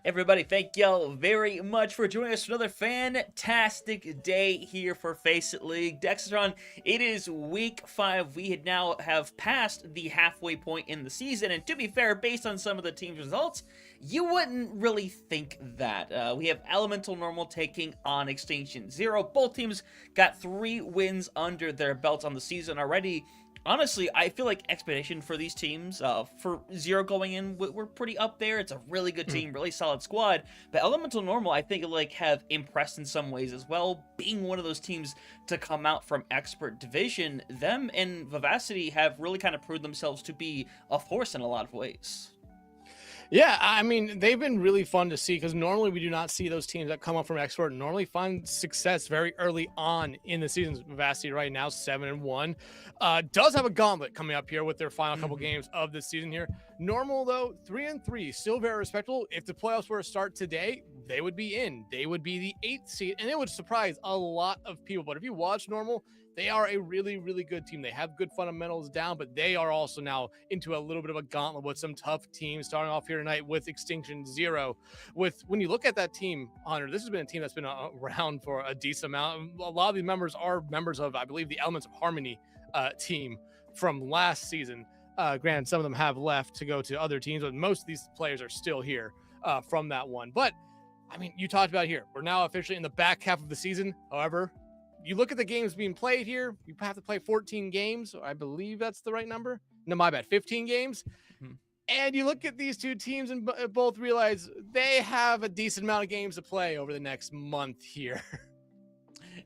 Everybody, thank y'all very much for joining us for another fantastic day here for Faceit League. Dexatron, it is week 5. We had now have passed the halfway point in the season, and to be fair, based on some of the team's results, you wouldn't really think that. We have Elemental Normal taking on Extinction Zero. Both teams got 3 wins under their belts on the season already. Honestly, I feel like expectation for these teams, for Zero going in, we're pretty up there. It's a really good team, really solid squad. But Elemental Normal, I think, like, have impressed in some ways as well. Being one of those teams to come out from Expert Division, them and Vivacity have really kind of proved themselves to be a force in a lot of ways. Yeah, I mean, they've been really fun to see because normally we do not see those teams that come up from export normally find success very early on in the season. Vivacity right now 7-1, does have a gauntlet coming up here with their final couple games of the season here. Normal though 3-3, still very respectable. If the playoffs were to start today, they would be in. They would be the 8th seed, and it would surprise a lot of people. But if you watch Normal, they are a really, really good team. They have good fundamentals down, but they are also now into a little bit of a gauntlet with some tough teams starting off here tonight with Extinction Zero. When you look at that team, Hunter, this has been a team that's been around for a decent amount. A lot of these members are members of, I believe, the Elements of Harmony team from last season. Granted, some of them have left to go to other teams, but most of these players are still here from that one. But I mean, you talked about here. We're now officially in the back half of the season. However, you look at the games being played here, you have to play 14 games. I believe that's the right number. No, my bad, 15 games. And you look at these two teams and both realize they have a decent amount of games to play over the next month here.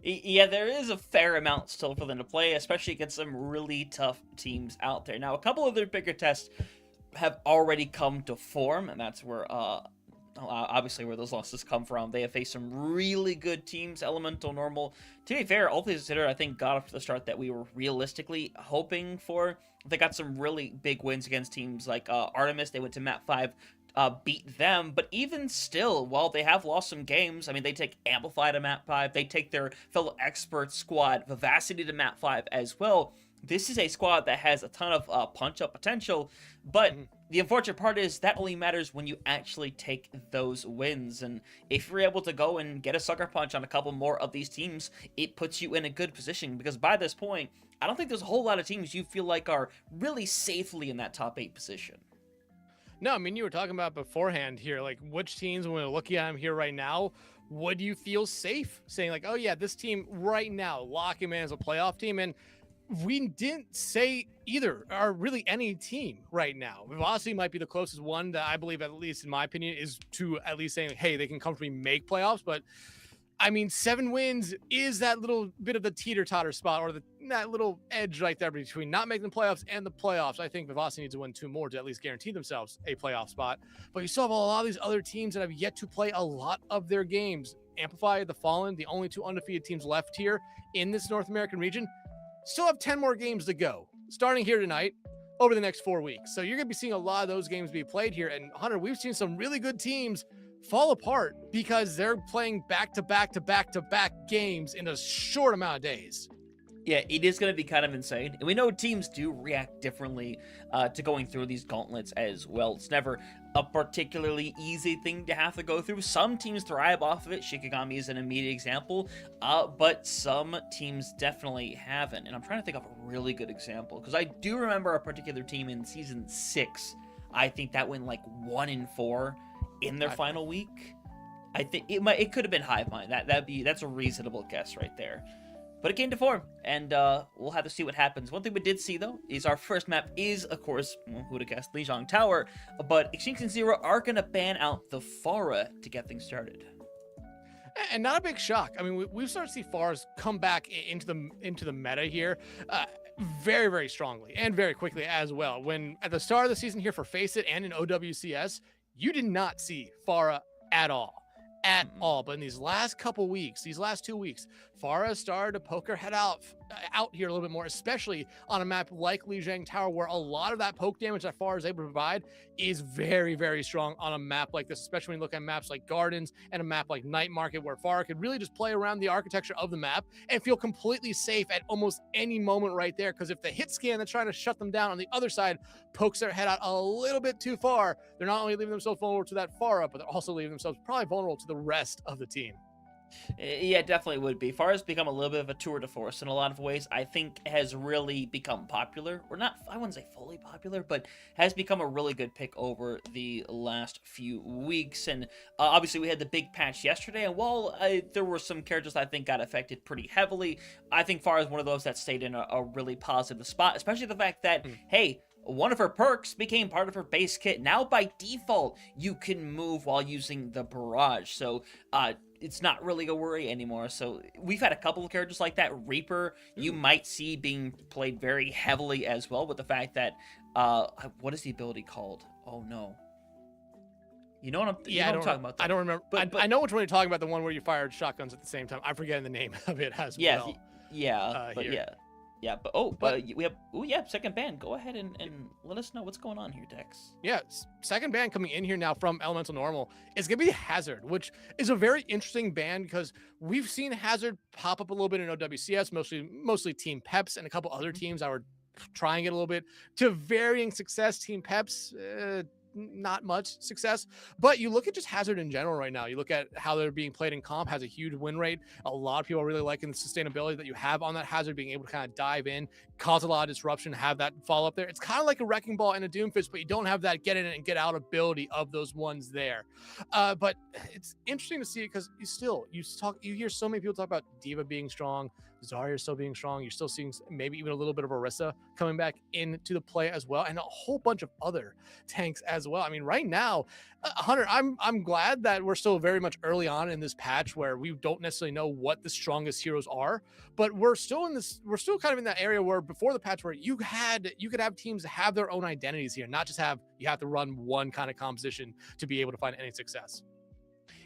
Yeah, there is a fair amount still for them to play, especially against some really tough teams out there. Now, a couple of their bigger tests have already come to form, and that's where obviously where those losses come from. They have faced some really good teams, Elemental Normal. To be fair, all things considered, I think got off to the start that we were realistically hoping for. They got some really big wins against teams like Artemis. They went to map 5, beat them, but even still, while they have lost some games, I mean, they take Amplify to map 5, they take their fellow expert squad, Vivacity, to map 5 as well. This is a squad that has a ton of punch-up potential, but the unfortunate part is that only matters when you actually take those wins, and if you're able to go and get a sucker punch on a couple more of these teams, it puts you in a good position, because by this point, I don't think there's a whole lot of teams you feel like are really safely in that top 8 position. No, I mean, you were talking about beforehand here, like which teams, when we're looking at them here right now, would you feel safe saying like, oh yeah, this team right now, lock him in as a playoff team? And we didn't say either, or really any team right now. Velocity might be the closest one that I believe, at least in my opinion, is to at least saying, hey, they can comfortably make playoffs. But I mean, 7 wins is that little bit of the teeter-totter spot, or that little edge right there between not making the playoffs and the playoffs. I think Velocity needs to win 2 more to at least guarantee themselves a playoff spot. But you still have a lot of these other teams that have yet to play a lot of their games. Amplify, the Fallen, the only 2 undefeated teams left here in this North American region, still have 10 more games to go, starting here tonight over the next 4 weeks. So you're going to be seeing a lot of those games be played here. And Hunter, we've seen some really good teams fall apart because they're playing back-to-back games in a short amount of days. Yeah, it is going to be kind of insane. And we know teams do react differently to going through these gauntlets as well. It's never a particularly easy thing to have to go through. Some teams thrive off of it. Shikigami is an immediate example. But some teams definitely haven't. And I'm trying to think of a really good example, because I do remember a particular team in Season 6. I think that went like 1-4 in their final week. I think it could have been Hive Mind. That's a reasonable guess right there. But it came to form, and we'll have to see what happens. One thing we did see, though, is our first map is, of course, who would have guessed, Lijiang Tower, but Extinction Zero are going to ban out the Pharah to get things started. And not a big shock. I mean, we've started to see Pharahs come back into the meta here very, very strongly and very quickly as well. When at the start of the season here for Faceit and in OWCS, you did not see Pharah at all. But in these last couple weeks, these last 2 weeks, Pharah started to poke her head out out here a little bit more, especially on a map like Lijiang Tower, where a lot of that poke damage that Pharah is able to provide is very, very strong on a map like this, especially when you look at maps like Gardens and a map like Night Market, where Pharah could really just play around the architecture of the map and feel completely safe at almost any moment right there. Because if the hit scan that's trying to shut them down on the other side pokes their head out a little bit too far, they're not only leaving themselves vulnerable to that Pharah, but they're also leaving themselves probably vulnerable to the rest of the team. Yeah, definitely would be. Pharah's become a little bit of a tour de force in a lot of ways. I think has really become popular, or not, I wouldn't say fully popular, but has become a really good pick over the last few weeks. And obviously we had the big patch yesterday, and while there were some characters I think got affected pretty heavily, I think Pharah is one of those that stayed in a really positive spot, especially the fact that, hey, one of her perks became part of her base kit. Now, by default, you can move while using the barrage. So, it's not really a worry anymore. So, we've had a couple of characters like that. Reaper, you might see being played very heavily as well, with the fact that, what is the ability called? Oh, no. You know what I'm, yeah, I'm talking about? I don't remember, but I know which one you're talking about, the one where you fired shotguns at the same time. I'm forgetting the name of it as well. Yeah, but we have second ban. Go ahead and let us know what's going on here, Dex. Yeah, second ban coming in here now from Elemental Normal is gonna be Hazard, which is a very interesting ban because we've seen Hazard pop up a little bit in OWCS, mostly Team Peps and a couple other teams that were trying it a little bit to varying success. Team Peps, not much success, but you look at just Hazard in general right now. You look at how they're being played in comp, has a huge win rate. A lot of people are really liking the sustainability that you have on that Hazard, being able to kind of dive in, cause a lot of disruption, have that follow up there. It's kind of like a Wrecking Ball and a Doomfist, but you don't have that get in and get out ability of those ones there. But it's interesting to see it because you hear so many people talk about D.Va being strong, Zarya still being strong. You're still seeing maybe even a little bit of Orisa coming back into the play as well, and a whole bunch of other tanks as well. I mean, right now, Hunter, I'm glad that we're still very much early on in this patch where we don't necessarily know what the strongest heroes are, but we're still kind of in that area where before the patch where you could have teams have their own identities here, not just you have to run one kind of composition to be able to find any success.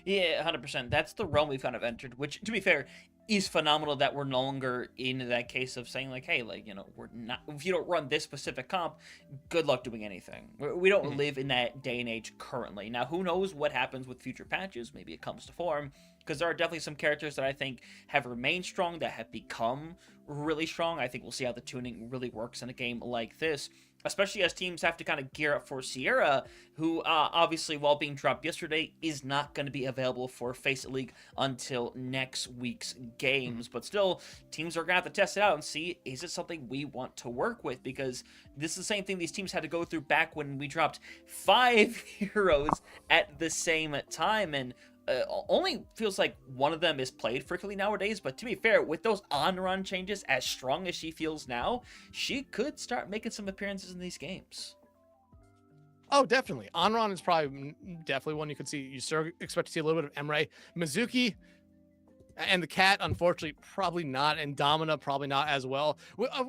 Yeah, 100%. That's the realm we've kind of entered, which, to be fair, is phenomenal that we're no longer in that case of saying, like, hey, like, you know, we're not, if you don't run this specific comp, good luck doing anything. We don't live in that day and age currently. Now, who knows what happens with future patches? Maybe it comes to form, because there are definitely some characters that I think have remained strong, that have become really strong. I think we'll see how the tuning really works in a game like this, especially as teams have to kind of gear up for Sierra, who obviously, while being dropped yesterday, is not going to be available for Faceit League until next week's games. But still, teams are going to have to test it out and see, is it something we want to work with? Because this is the same thing these teams had to go through back when we dropped 5 heroes at the same time, and only feels like one of them is played frequently nowadays. But to be fair, with those on-run changes, as strong as she feels now, she could start making some appearances in these games. Oh, definitely. Onron is definitely one you could see. You still expect to see a little bit of Emre. Mizuki and the Cat, unfortunately, probably not. And Domina, probably not as well.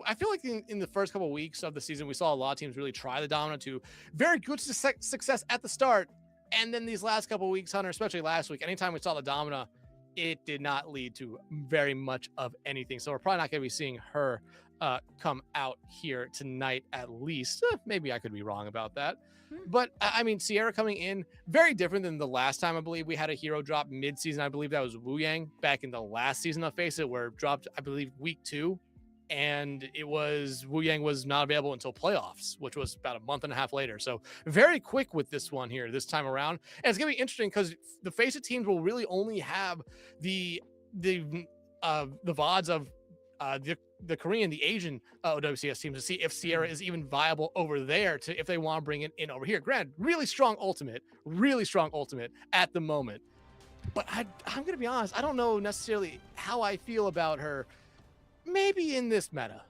I feel like in the first couple of weeks of the season, we saw a lot of teams really try the Domina to very good success at the start. And then these last couple of weeks, Hunter, especially last week, anytime we saw the Domina, it did not lead to very much of anything. So we're probably not going to be seeing her come out here tonight, at least. Maybe I could be wrong about that. But, I mean, Sierra coming in, very different than the last time I believe we had a hero drop mid-season. I believe that was Wu Yang back in the last season of Faceit, where it dropped, I believe, week 2. And it was Wu Yang was not available until playoffs, which was about a month and a half later. So very quick with this one here this time around. And it's gonna be interesting because the Faceit teams will really only have the VODs of the Korean, the Asian OWCS teams to see if Sierra is even viable over there, to if they want to bring it in over here. Granted, really strong ultimate at the moment. But I'm gonna be honest, I don't know necessarily how I feel about her. Maybe in this meta.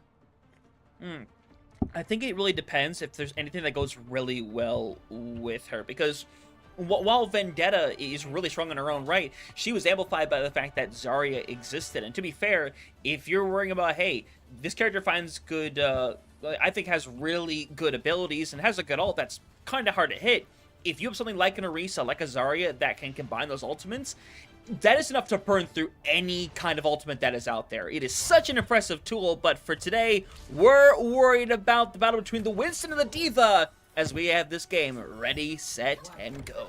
I think it really depends if there's anything that goes really well with her, because while Vendetta is really strong in her own right, she was amplified by the fact that Zarya existed. And to be fair, if you're worrying about, hey, this character finds good, I think has really good abilities and has a good ult that's kind of hard to hit, if you have something like an Orisa, like a Zarya, that can combine those ultimates, that is enough to burn through any kind of ultimate that is out there. It is such an impressive tool, but for today, we're worried about the battle between the Winston and the D.Va, as we have this game ready, set, and go.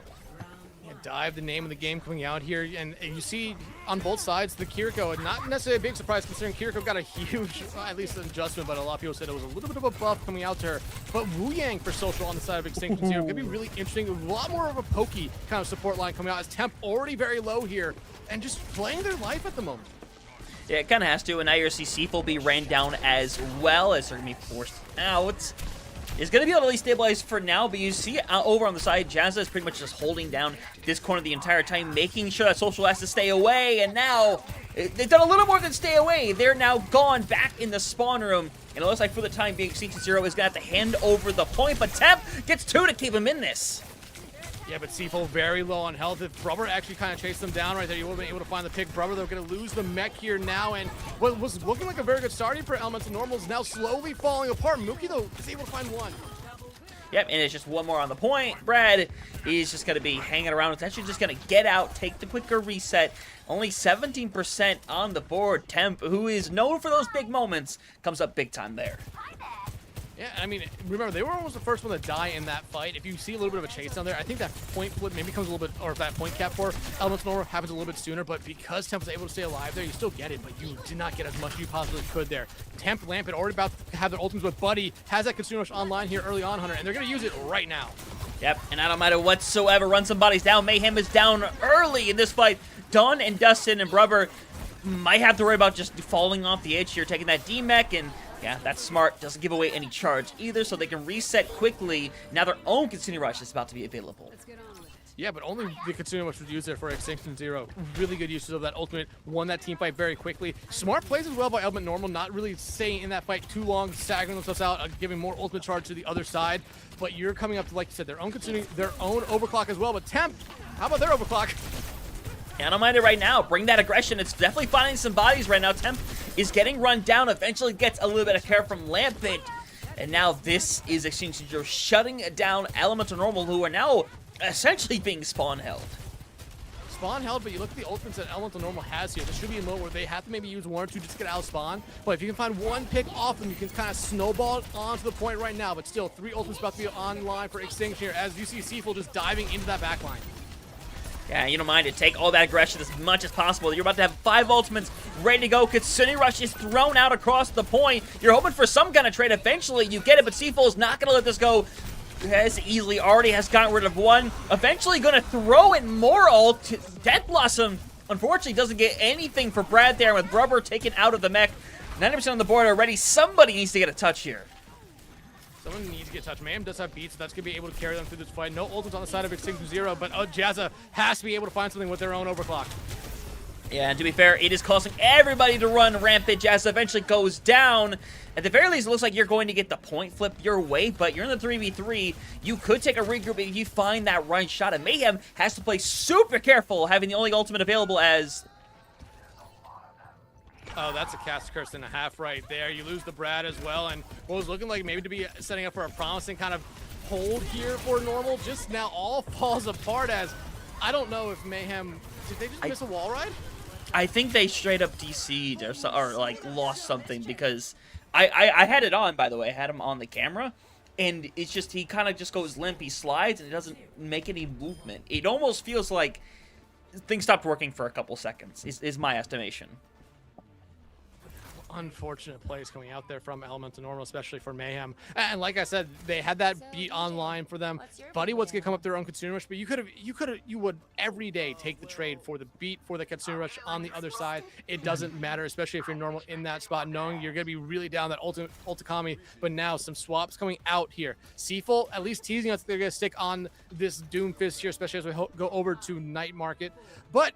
Dive, the name of the game coming out here, and you see on both sides the Kiriko, not necessarily a big surprise considering Kiriko got a huge, at least an adjustment, but a lot of people said it was a little bit of a buff coming out to her. But Wu Yang for Social on the side of Extinction Zero could be really interesting. A lot more of a pokey kind of support line coming out as Temp already very low here and just playing their life at the moment. Yeah, it kind of has to, and now you're see Seafull be ran down as well as they're going to be forced out. Is going to be able to at least stabilize for now, but you see over on the side, Jazza is pretty much just holding down this corner the entire time, making sure that Social has to stay away, and now they've done a little more than stay away. They're now gone back in the spawn room, and it looks like for the time being, Extinction Zero is going to have to hand over the point, but Temp gets 2 to keep him in this. Yeah, but Seafull very low on health. If Brubber actually kind of chased them down right there, you would have been able to find the pick. Brubber, they're going to lose the mech here now, and what was looking like a very good starting for Elemental Normal is now slowly falling apart. Mookie, though, is able to find one. Yep, and it's just one more on the point. Brad is just going to be hanging around. It's actually just going to get out, take the quicker reset. Only 17% on the board. Temp, who is known for those big moments, comes up big time there. Yeah, I mean, remember, they were almost the first one to die in that fight. If you see a little bit of a chase down there, I think that point flip maybe comes a little bit, or if that point cap for Elemental Normal happens a little bit sooner, but because Temp was able to stay alive there, you still get it, but you did not get as much as you possibly could there. Temp, Lampet already about to have their ultimates, but Buddy has that Consumer Rush online here early on, Hunter, and they're going to use it right now. Yep, and I don't matter whatsoever, run some bodies down. Mayhem is down early in this fight. Dawn and Dustin and Brubber might have to worry about just falling off the edge here, taking that D-Mech, and yeah, that's smart. Doesn't give away any charge either, so they can reset quickly. Now their own Consumer Rush is about to be available. Yeah, but only the Consumer Rush was used there for Extinction Zero. Really good uses of that ultimate. Won that team fight very quickly. Smart plays as well by Element Normal, not really staying in that fight too long, staggering themselves out, giving more ultimate charge to the other side. But you're coming up to, like you said, their own overclock as well. But Temp, how about their overclock? And I'm on it right now. Bring that aggression. It's definitely finding some bodies right now. Temp is getting run down. Eventually gets a little bit of care from Lampent. And now this is Extinction Zero shutting down Elemental Normal, who are now essentially being spawn held. Spawn held, but you look at the ultimates that Elemental Normal has here. This should be a mode where they have to maybe use 1 or 2 just to get out of spawn. But if you can find one pick off them, you can kind of snowball it onto the point right now. But still, 3 ultimates about to be online for Extinction here as you see Seafull just diving into that backline. Yeah, you don't mind it. Take all that aggression as much as possible. You're about to have 5 ultimates ready to go. Kitsune Rush is thrown out across the point. You're hoping for some kind of trade. Eventually, you get it, but Seafull is not going to let this go as easily. Already has gotten rid of 1. Eventually going to throw in more ult. Death Blossom, unfortunately, doesn't get anything for Brad there with Brubber taken out of the mech. 90% on the board already. Somebody needs to get a touch here. Someone needs to get touched. Mayhem does have beats, so that's going to be able to carry them through this fight. No ultimates on the side of Extinction Zero, but Jazza has to be able to find something with their own overclock. Yeah, and to be fair, it is causing everybody to run rampant. Jazza eventually goes down. At the very least, it looks like you're going to get the point flip your way, but you're in the 3v3. You could take a regroup if you find that right shot, and Mayhem has to play super careful, having the only ultimate available as... Oh, that's a cast curse and a half right there. You lose the Brad as well, and what was looking like maybe to be setting up for a promising kind of hold here for Normal just now all falls apart as I don't know if Mayhem, did they just miss a wall ride? I think they straight up DC'd or like lost something because I had it on, by the way. I had him on the camera, and it's just he kind of just goes limp. He slides, and it doesn't make any movement. It almost feels like things stopped working for a couple seconds, is my estimation. Unfortunate plays coming out there from Elemental Normal, especially for Mayhem. And like I said, they had that beat online for them. Buddy was gonna come up their own Consumer Rush, but you would every day take the trade for the beat for the Consumer Rush on the other side. It doesn't matter, especially if you're Normal in that spot, knowing you're gonna be really down that Ultikami. But now some swaps coming out here. Seafull at least teasing us they're gonna stick on this Doomfist here, especially as we go over to Night Market. But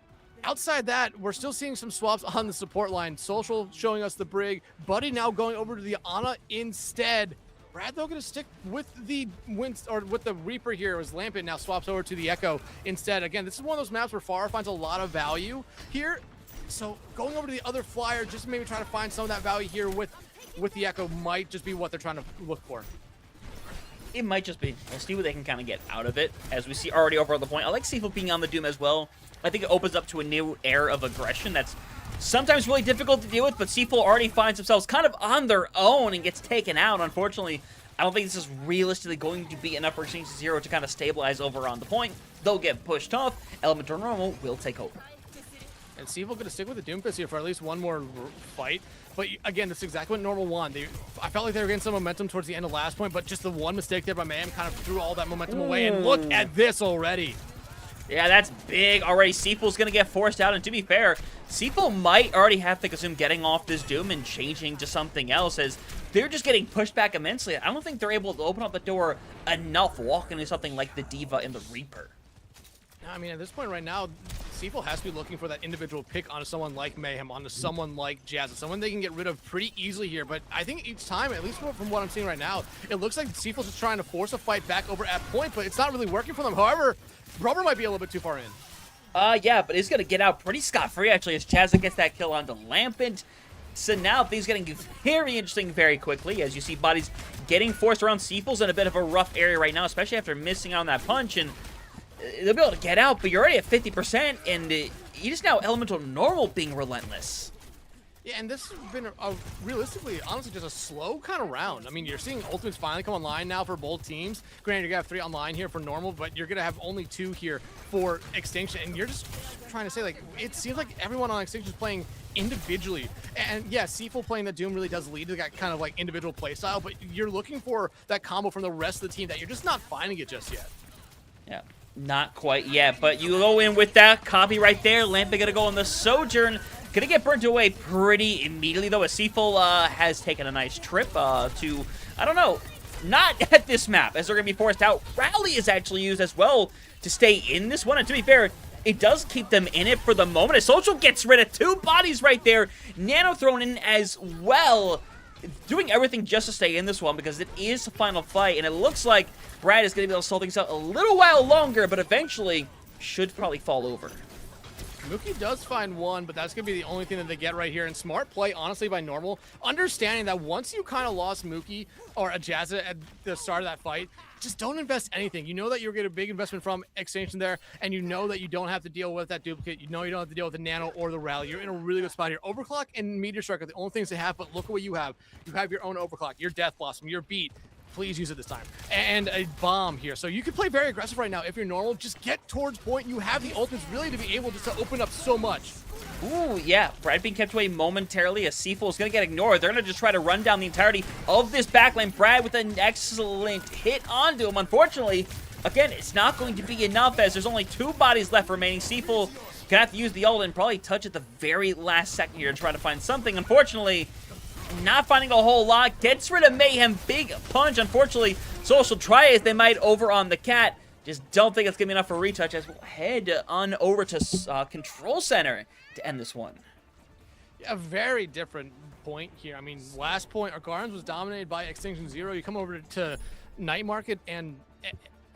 outside that, we're still seeing some swaps on the support line. Social showing us the Brig. Buddy now going over to the Ana instead. Brad, though, going to stick with the Reaper here as Lampent now swaps over to the Echo instead. Again, this is one of those maps where Pharah finds a lot of value here. So going over to the other flyer, just maybe trying to find some of that value here with the Echo might just be what they're trying to look for. It might just be. We'll see what they can kind of get out of it, as we see already over on the point. I like Seafood being on the Doom as well. I think it opens up to a new era of aggression that's sometimes really difficult to deal with, but Seafood already finds themselves kind of on their own and gets taken out. Unfortunately, I don't think this is realistically going to be enough for Exchange Zero to kind of stabilize over on the point. They'll get pushed off. Elemental Normal will take over. And Seafood going to stick with the Doomfist here for at least one more fight. But again, that's exactly what Normal want. I felt like they were getting some momentum towards the end of last point, but just the one mistake there by Mayhem kind of threw all that momentum away. And look at this already. Yeah, that's big already. Seafood's going to get forced out. And to be fair, Seafood might already have to consume getting off this Doom and changing to something else, as they're just getting pushed back immensely. I don't think they're able to open up the door enough walking into something like the Diva and the Reaper. I mean, at this point right now, Seafood has to be looking for that individual pick onto someone like Mayhem, onto someone like Jazz, someone they can get rid of pretty easily here. But I think each time, at least from what I'm seeing right now, it looks like Seafood's just trying to force a fight back over at point, but it's not really working for them. However, Rubber might be a little bit too far in. Yeah, but he's going to get out pretty scot-free, actually, as Chazza gets that kill onto Lampent. So now things getting very interesting very quickly, as you see bodies getting forced around. Seafood's in a bit of a rough area right now, especially after missing out on that punch, and they'll be able to get out, but you're already at 50%, and you just now Elemental Normal being relentless. Yeah, and this has been realistically, honestly, just a slow kind of round. I mean, you're seeing Ultimates finally come online now for both teams. Granted, you're going to have 3 online here for Normal, but you're going to have only 2 here for Extinction. And you're just trying to say, like, it seems like everyone on Extinction is playing individually. And yeah, Seafood playing the Doom really does lead to that kind of like individual play style, but you're looking for that combo from the rest of the team that you're just not finding it just yet. Yeah. Not quite yet, but you go in with that copy right there. Lampy gonna go on the Sojourn. Gonna get burnt away pretty immediately, though, as Seafood has taken a nice trip to, I don't know, not at this map, as they're gonna be forced out. Rally is actually used as well to stay in this one, and to be fair, it does keep them in it for the moment, as Social gets rid of 2 bodies right there. Nano thrown in as well, doing everything just to stay in this one because it is the final fight, and it looks like Brad is going to be able to slow things out a little while longer, but eventually should probably fall over. Mookie does find one, but that's going to be the only thing that they get right here. And smart play, honestly, by Normal. Understanding that once you kind of lost Mookie or a Jazza at the start of that fight, just don't invest anything. You know that you're getting a big investment from Extinction there, and you know that you don't have to deal with that duplicate. You know you don't have to deal with the Nano or the Rally. You're in a really good spot here. Overclock and Meteor Strike are the only things they have, but look at what you have. You have your own Overclock, your Death Blossom, your Beat. Please use it this time. And a bomb here. So you can play very aggressive right now if you're Normal. Just get towards point. You have the ultimates really to be able just to open up so much. Ooh, yeah. Brad being kept away momentarily as Seafood is going to get ignored. They're going to just try to run down the entirety of this backlane. Brad with an excellent hit onto him. Unfortunately, again, it's not going to be enough as there's only 2 bodies left remaining. Seafood gonna have to use the ult and probably touch at the very last second here to try to find something. Unfortunately, not finding a whole lot. Gets rid of Mayhem. Big punch. Unfortunately, Social try as they might over on the Cat. Just don't think it's going to be enough for retouch as we'll head on over to Control Center to end this one. A very different point here. I mean, last point, our Gardens was dominated by Extinction Zero. You come over to Night Market and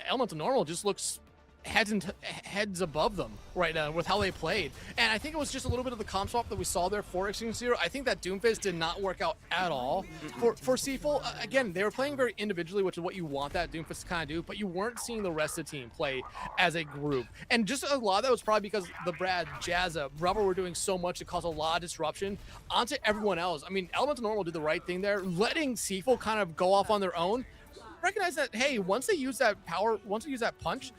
Elemental Normal just looks heads above them right now with how they played. And I think it was just a little bit of the comp swap that we saw there for Extinction Zero. I think that Doomfist did not work out at all for Seafood. Again, they were playing very individually, which is what you want that Doomfist to kind of do, but you weren't seeing the rest of the team play as a group. And just a lot of that was probably because the Brad, Jazza, Rubber were doing so much to cause a lot of disruption onto everyone else. I mean, Elemental Normal did the right thing there, letting Seafood kind of go off on their own. Recognize that, hey, once they use that power, once they use that punch,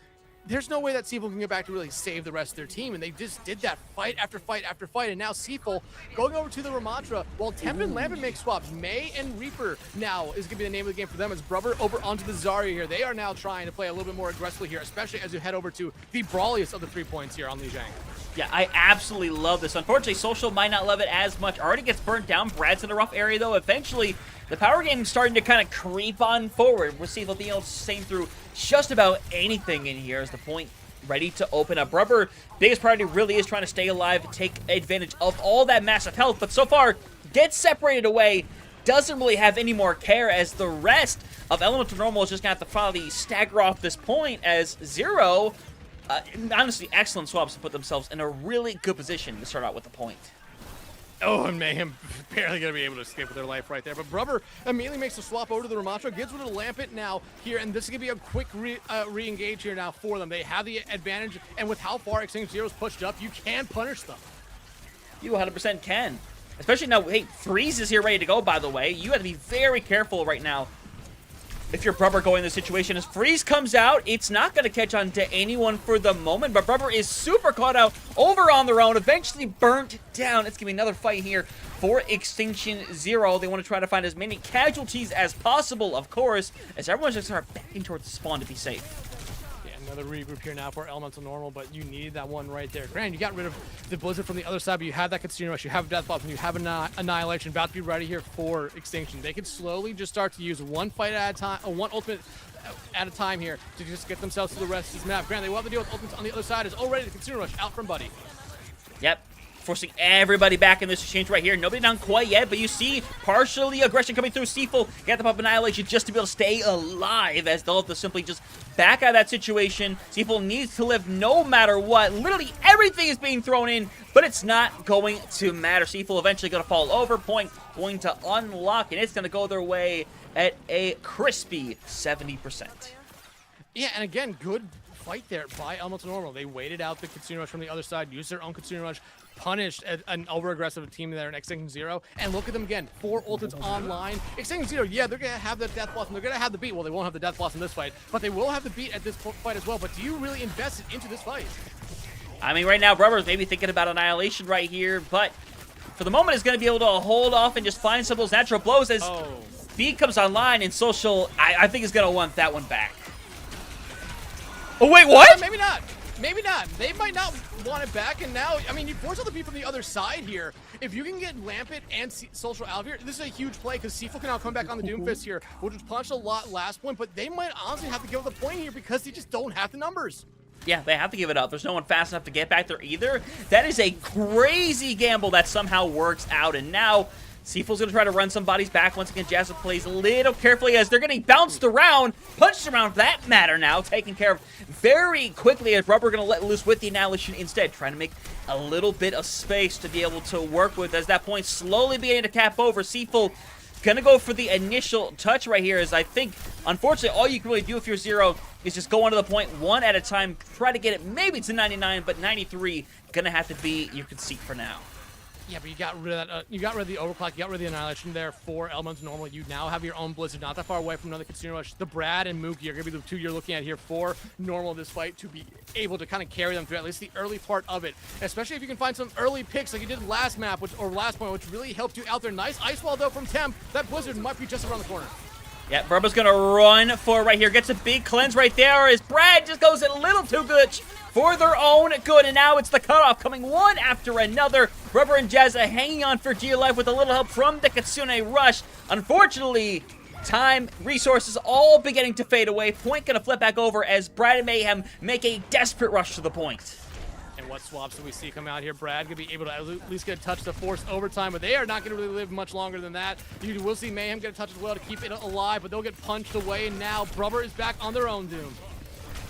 there's no way that Seafood can get back to really save the rest of their team, and they just did that fight after fight after fight, and now Seafood going over to the Ramatra, while Temp and Lampin make swaps. May and Reaper now is going to be the name of the game for them as Brubber over onto the Zarya here. They are now trying to play a little bit more aggressively here, especially as you head over to the brawliest of the 3 points here on Li Jiang. Yeah, I absolutely love this. Unfortunately, Social might not love it as much. Already gets burnt down. Brad's in a rough area, though. Eventually, the power game is starting to kind of creep on forward. We'll see if they'll be able to sustain through just about anything in here as the point ready to open up. Rubber, biggest priority really is trying to stay alive, take advantage of all that massive health, but so far, gets separated away, doesn't really have any more care as the rest of Elemental Normal is just going to have to finally stagger off this point as Zero, honestly, excellent swaps to put themselves in a really good position to start out with the point. Oh, and Mayhem barely going to be able to escape with their life right there. But Brubber immediately makes a swap over to the Ramattra, gets rid of the Lampet now here, and this is going to be a quick re-engage here now for them. They have the advantage, and with how far Extinction Zero's pushed up, you can punish them. You 100% can. Especially now, hey, Freeze is here ready to go, by the way. You have to be very careful right now if you're Brubber going in this situation. As Freeze comes out, it's not going to catch on to anyone for the moment, but Brubber is super caught out over on their own, eventually burnt down. It's going to be another fight here for Extinction Zero. They want to try to find as many casualties as possible, of course, as everyone's just start backing towards the spawn to be safe. Another regroup here now for Elemental Normal, but you needed that one right there. Granted, you got rid of the Blizzard from the other side, but you have that Consumer Rush, you have Death Blossom, you have Annihilation about to be ready here for Extinction. They can slowly just start to use one fight at a time, or one ultimate at a time here to just get themselves to the rest of this map. Granted, they will have to deal with ultimates on the other side. Is already the Consumer Rush out from Buddy. Yep. Forcing everybody back in this exchange right here. Nobody down quite yet, but you see partially aggression coming through. Seaful get the pop Annihilation just to be able to stay alive, as they'll have to simply just back out of that situation. Seaful needs to live no matter what. Literally everything is being thrown in, but it's not going to matter. Seaful eventually going to fall over. Point going to unlock, and it's going to go their way at a crispy 70%. Yeah, and again, good fight there by Elemental Normal. They waited out the Consumer Rush from the other side, used their own Consumer Rush, punished an over-aggressive team there in Extinction Zero, and look at them again, 4 ultimates online. Extinction Zero, yeah, they're going to have the Death Blossom, they're going to have the beat. Well, they won't have the Death Blossom in this fight, but they will have the beat at this fight as well. But do you really invest into this fight? I mean, right now, Brubber's maybe thinking about Annihilation right here, but for the moment, is going to be able to hold off and just find some of those natural blows as beat comes online, and Social, I think, is going to want that one back. Oh, wait, what? Maybe not. Maybe not. They might not want it back, and now, I mean, you force other people from the other side here. If you can get Lampet and Social out of here, this is a huge play, because Seaful can now come back on the Doomfist here, which was punched a lot last point, but they might honestly have to give up the point here because they just don't have the numbers. Yeah, they have to give it up. There's no one fast enough to get back there either. That is a crazy gamble that somehow works out, and now Seaful's going to try to run some bodies back. Once again, Jasmine plays a little carefully as they're getting bounced around, punched around for that matter now, taken care of very quickly as Brubber going to let loose with the Annihilation instead, trying to make a little bit of space to be able to work with as that point slowly beginning to cap over. Seaful going to go for the initial touch right here, as I think, unfortunately, all you can really do if you're Zero is just go onto the point one at a time, try to get it maybe to 99, but 93 going to have to be your Conceit for now. Yeah, but you got rid of that. You got rid of the overclock. You got rid of the Annihilation there for Elemental Normal. You now have your own Blizzard, not that far away from another Consumer Rush. The Brad and Mookie are going to be the two you're looking at here for Normal in this fight to be able to kind of carry them through at least the early part of it. Especially if you can find some early picks like you did last map, or last point, which really helped you out there. Nice Ice Wall though from Temp. That Blizzard might be just around the corner. Yeah, Brubber's going to run for it right here. Gets a big cleanse right there as Brad just goes a little too good for their own good. And now it's the cutoff coming one after another. Brubber and Jazza hanging on for dear life with a little help from the Kitsune Rush. Unfortunately, time, resources all beginning to fade away. Point going to flip back over as Brad and Mayhem make a desperate rush to the point. And what swaps do we see come out here? Brad going to be able to at least get a touch to force overtime, but they are not going to really live much longer than that. You will see Mayhem get a touch as well to keep it alive, but they'll get punched away, and now Brubber is back on their own doom.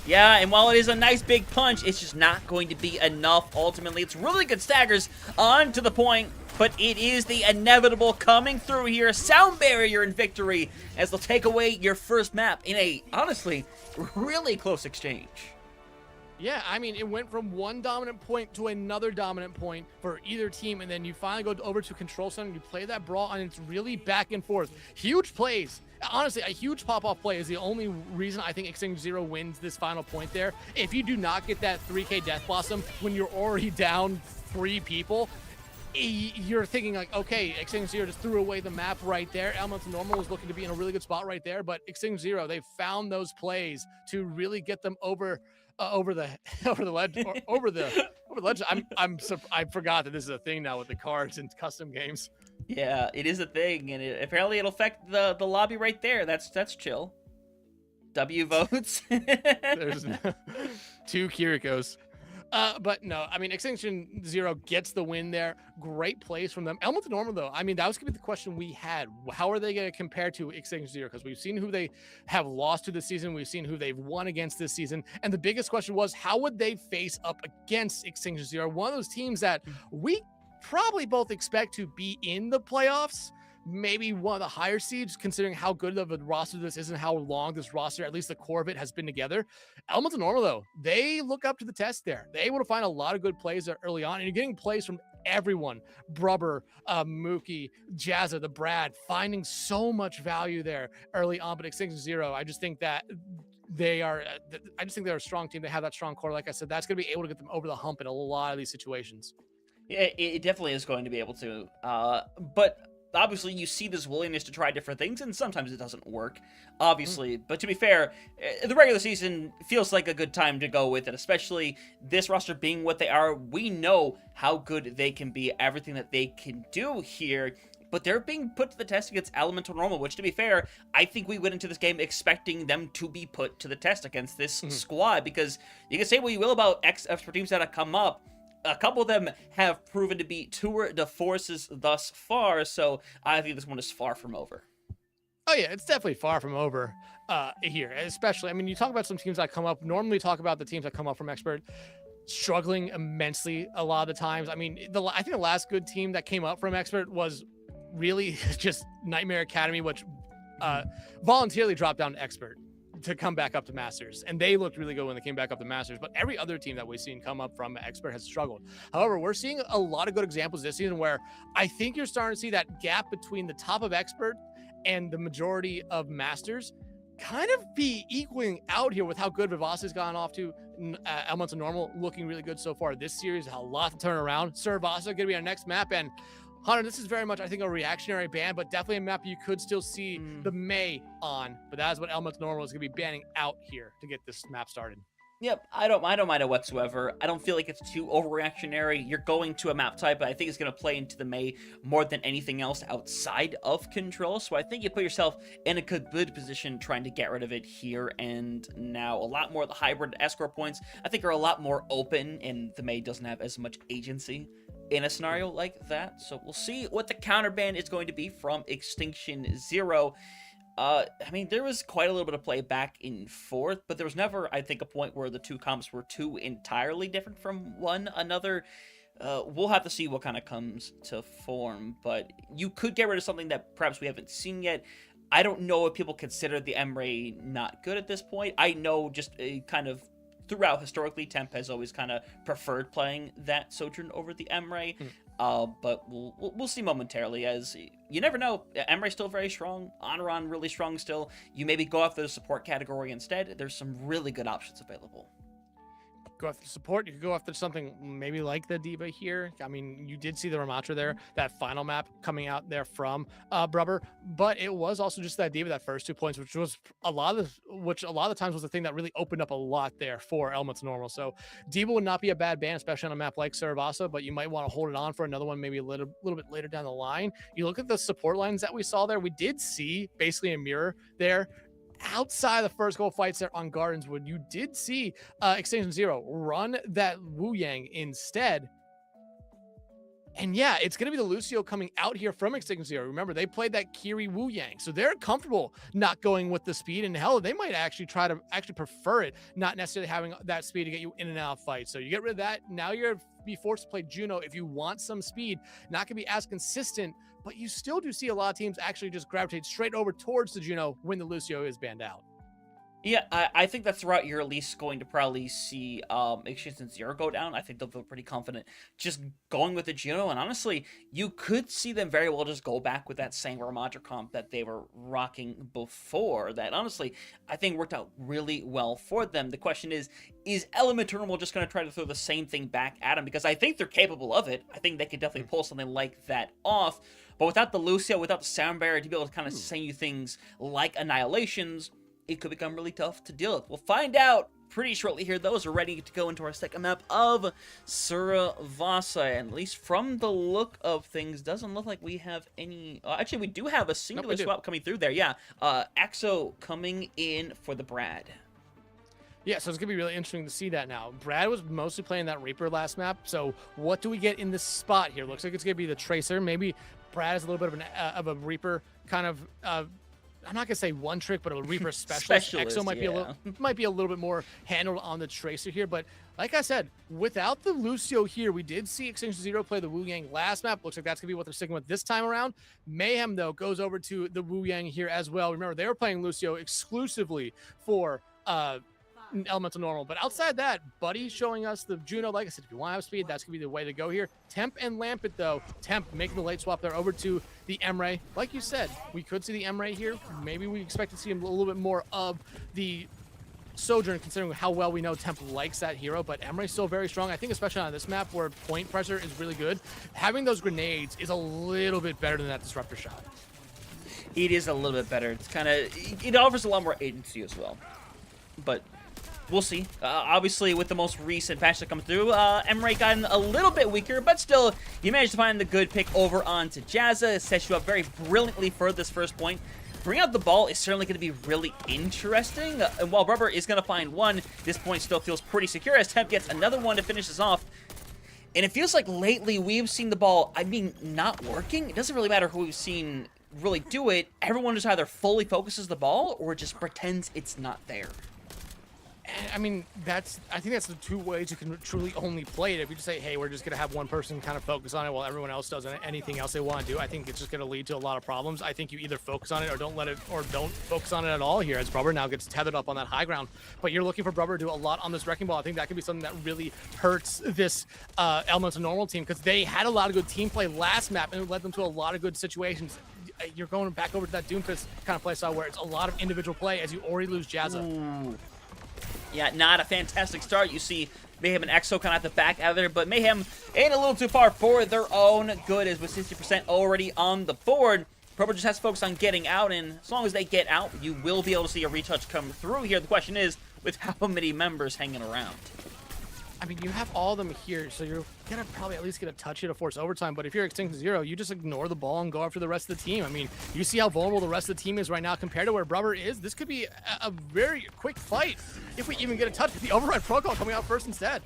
Yeah, and while it is a nice big punch, it's just not going to be enough ultimately. It's really good staggers on to the point, but it is the inevitable coming through here. Sound barrier in victory as they'll take away your first map in a, honestly, really close exchange. Yeah, I mean, it went from one dominant point to another dominant point for either team, and then you finally go over to Control Center, and you play that brawl, and it's really back and forth. Huge plays. Honestly, a huge pop-off play is the only reason I think Extinction Zero wins this final point there. If you do not get that 3K Death Blossom when you're already down 3 people, you're thinking like, okay, Extinction Zero just threw away the map right there. Elemental Normal was looking to be in a really good spot right there, but Extinction Zero, they found those plays to really get them over the ledge. I forgot that this is a thing now with the cards and custom games. Yeah, it is a thing, and apparently it'll affect the lobby right there. That's chill. W votes. There's 2 Kirikos. But no, I mean, Extinction Zero gets the win there. Great plays from them. Elemental Normal, though, I mean, that was going to be the question we had. How are they going to compare to Extinction Zero? Because we've seen who they have lost to this season. We've seen who they've won against this season. And the biggest question was, how would they face up against Extinction Zero? One of those teams that we probably both expect to be in the playoffs, maybe one of the higher seeds, considering how good of a roster this is and how long this roster, at least the core of it, has been together. Elements of Normal, though, they look up to the test there. They're able to find a lot of good plays there early on, and you're getting plays from everyone. Brubber, Mookie, Jazza, the Brad, finding so much value there early on. But Extinction Zero, I just think that they're a strong team. They have that strong core. Like I said, that's going to be able to get them over the hump in a lot of these situations. Yeah, it definitely is going to be able to. But obviously, you see this willingness to try different things, and sometimes it doesn't work, obviously. But to be fair, the regular season feels like a good time to go with it, especially this roster being what they are. We know how good they can be, everything that they can do here. But they're being put to the test against Elemental Normal, which, to be fair, I think we went into this game expecting them to be put to the test against this squad, because you can say what you will about expert teams that have come up. A couple of them have proven to be tour de forces thus far, so I think this one is far from over. Oh, yeah, it's definitely far from over here, especially, I mean, you talk about some teams that come up, normally talk about the teams that come up from expert, struggling immensely a lot of the times. I mean, I think the last good team that came up from expert was really just Nightmare Academy, which voluntarily dropped down to expert to come back up to Masters, and they looked really good when they came back up to Masters. But every other team that we've seen come up from expert has struggled. However, we're seeing a lot of good examples this season where I think you're starting to see that gap between the top of expert and the majority of Masters kind of be equaling out here with how good Vivasi's gone off to. Elemental Normal looking really good so far this series. A lot to turn around. Sir Vasa going to be our next map, and Hunter, this is very much, I think, a reactionary ban, but definitely a map you could still see the May on. But that is what Elemental Normal is going to be banning out here to get this map started. Yep, I don't mind it whatsoever. I don't feel like it's too overreactionary. You're going to a map type, but I think it's going to play into the May more than anything else outside of control. So I think you put yourself in a good position trying to get rid of it here and now. A lot more of the hybrid escort points, I think, are a lot more open, and the May doesn't have as much agency in a scenario like that. So we'll see what the counter ban is going to be from Extinction Zero. I mean, there was quite a little bit of play back and forth, but there was never, I think, a point where the two comps were too entirely different from one another. We'll have to see what kind of comes to form, but you could get rid of something that perhaps we haven't seen yet. I don't know if people consider the M-Ray not good at this point. I know just kind of throughout historically, Temp has always kind of preferred playing that Sojourn over the M-Ray. But we'll see momentarily, as you never know. M-Ray's still very strong. Honoron really strong still. You maybe go after the support category instead. There's some really good options available. Go after support. You could go after something maybe like the D.Va here. I mean, you did see the Ramatra there, that final map coming out there from Brubber, but it was also just that D.Va, that first 2 points, which a lot of the times was the thing that really opened up a lot there for Elemental Normal. So D.Va would not be a bad ban, especially on a map like Saravasa, but you might want to hold it on for another one maybe a little bit later down the line. You look at the support lines that we saw there, we did see basically a mirror there. Outside the first goal fights there on Gardenswood, you did see Extinction Zero run that Wu Yang instead. And yeah, it's going to be the Lucio coming out here from Extinction Zero. Remember, they played that Kiri Wu Yang, so they're comfortable not going with the speed. And hell, they might actually try to prefer it, not necessarily having that speed to get you in and out of fights. So you get rid of that. Now you're be forced to play Juno if you want some speed. Not going to be as consistent, but you still do see a lot of teams actually just gravitate straight over towards the Juno when the Lucio is banned out. Yeah, I think that's the route you're at least going to probably see Extinction Zero go down. I think they'll feel pretty confident just going with the Juno, and honestly, you could see them very well just go back with that same Ramatra comp that they were rocking before. That honestly, I think worked out really well for them. The question is Elemental Normal just going to try to throw the same thing back at them? Because I think they're capable of it. I think they could definitely pull something like that off, but without the Lucio, without the sound barrier to be able to kind of send you things like Annihilations, it could become really tough to deal with. We'll find out pretty shortly here. Those are ready to go into our second map of Saravasa, and at least from the look of things, doesn't look like we have any. Actually, we do have a singular swap coming through there. Yeah, Axo coming in for the Brad. Yeah, so it's going to be really interesting to see that now. Brad was mostly playing that Reaper last map, so what do we get in this spot here? Looks like it's going to be the Tracer. Maybe Brad is a little bit of a Reaper kind of. I'm not gonna say one trick, but a Reaper specialist. Exo might be a little bit more handled on the Tracer here, but Like I said, without the Lucio here, we did see Extinction Zero play the Wu Yang last map. Looks like that's going to be what they're sticking with this time around. Mayhem, though, goes over to the Wu Yang here as well. Remember, they were playing Lucio exclusively for Elemental Normal. But outside that, Buddy showing us the Juno. Like I said, if you want to have speed, that's going to be the way to go here. Temp and Lampet, though. Temp making the late swap there over to the Emray. Like you said, we could see the Emray here. Maybe we expect to see a little bit more of the Sojourn, considering how well we know Temp likes that hero, but Emray's still very strong. I think especially on this map where point pressure is really good, having those grenades is a little bit better than that disruptor shot. It is a little bit better. It's kind of, it offers a lot more agency as well. But we'll see. Obviously, with the most recent patch that come through, Emray gotten a little bit weaker, but still, you managed to find the good pick over onto Jazza. It sets you up very brilliantly for this first point. Bring out the ball is certainly going to be really interesting. And while Rubber is going to find one, this point still feels pretty secure as Temp gets another one to finish this off. And it feels like lately we've seen the ball, I mean, not working. It doesn't really matter who we've seen really do it. Everyone just either fully focuses the ball or just pretends it's not there. I mean, I think that's the two ways you can truly only play it. If you just say, hey, we're just going to have one person kind of focus on it while everyone else does anything else they want to do, I think it's just going to lead to a lot of problems. I think you either focus on it or don't focus on it at all here, as Brubber now gets tethered up on that high ground. But you're looking for Brubber to do a lot on this Wrecking Ball. I think that could be something that really hurts this Elemental Normal team, because they had a lot of good team play last map and it led them to a lot of good situations. You're going back over to that Doomfist kind of play style where it's a lot of individual play as you already lose Jazza. Ooh. Yeah, not a fantastic start. You see Mayhem and Exo kind of at the back out there, but Mayhem ain't a little too far for their own good, as with 60% already on the board. Prober just has to focus on getting out, and as long as they get out, you will be able to see a retouch come through here. The question is, with how many members hanging around? I mean, you have all of them here, so you're going to probably at least get a touch here to force overtime. But if you're Extinction Zero, you just ignore the ball and go after the rest of the team. I mean, you see how vulnerable the rest of the team is right now compared to where Brubber is. This could be a very quick fight if we even get a touch with the override protocol coming out first instead.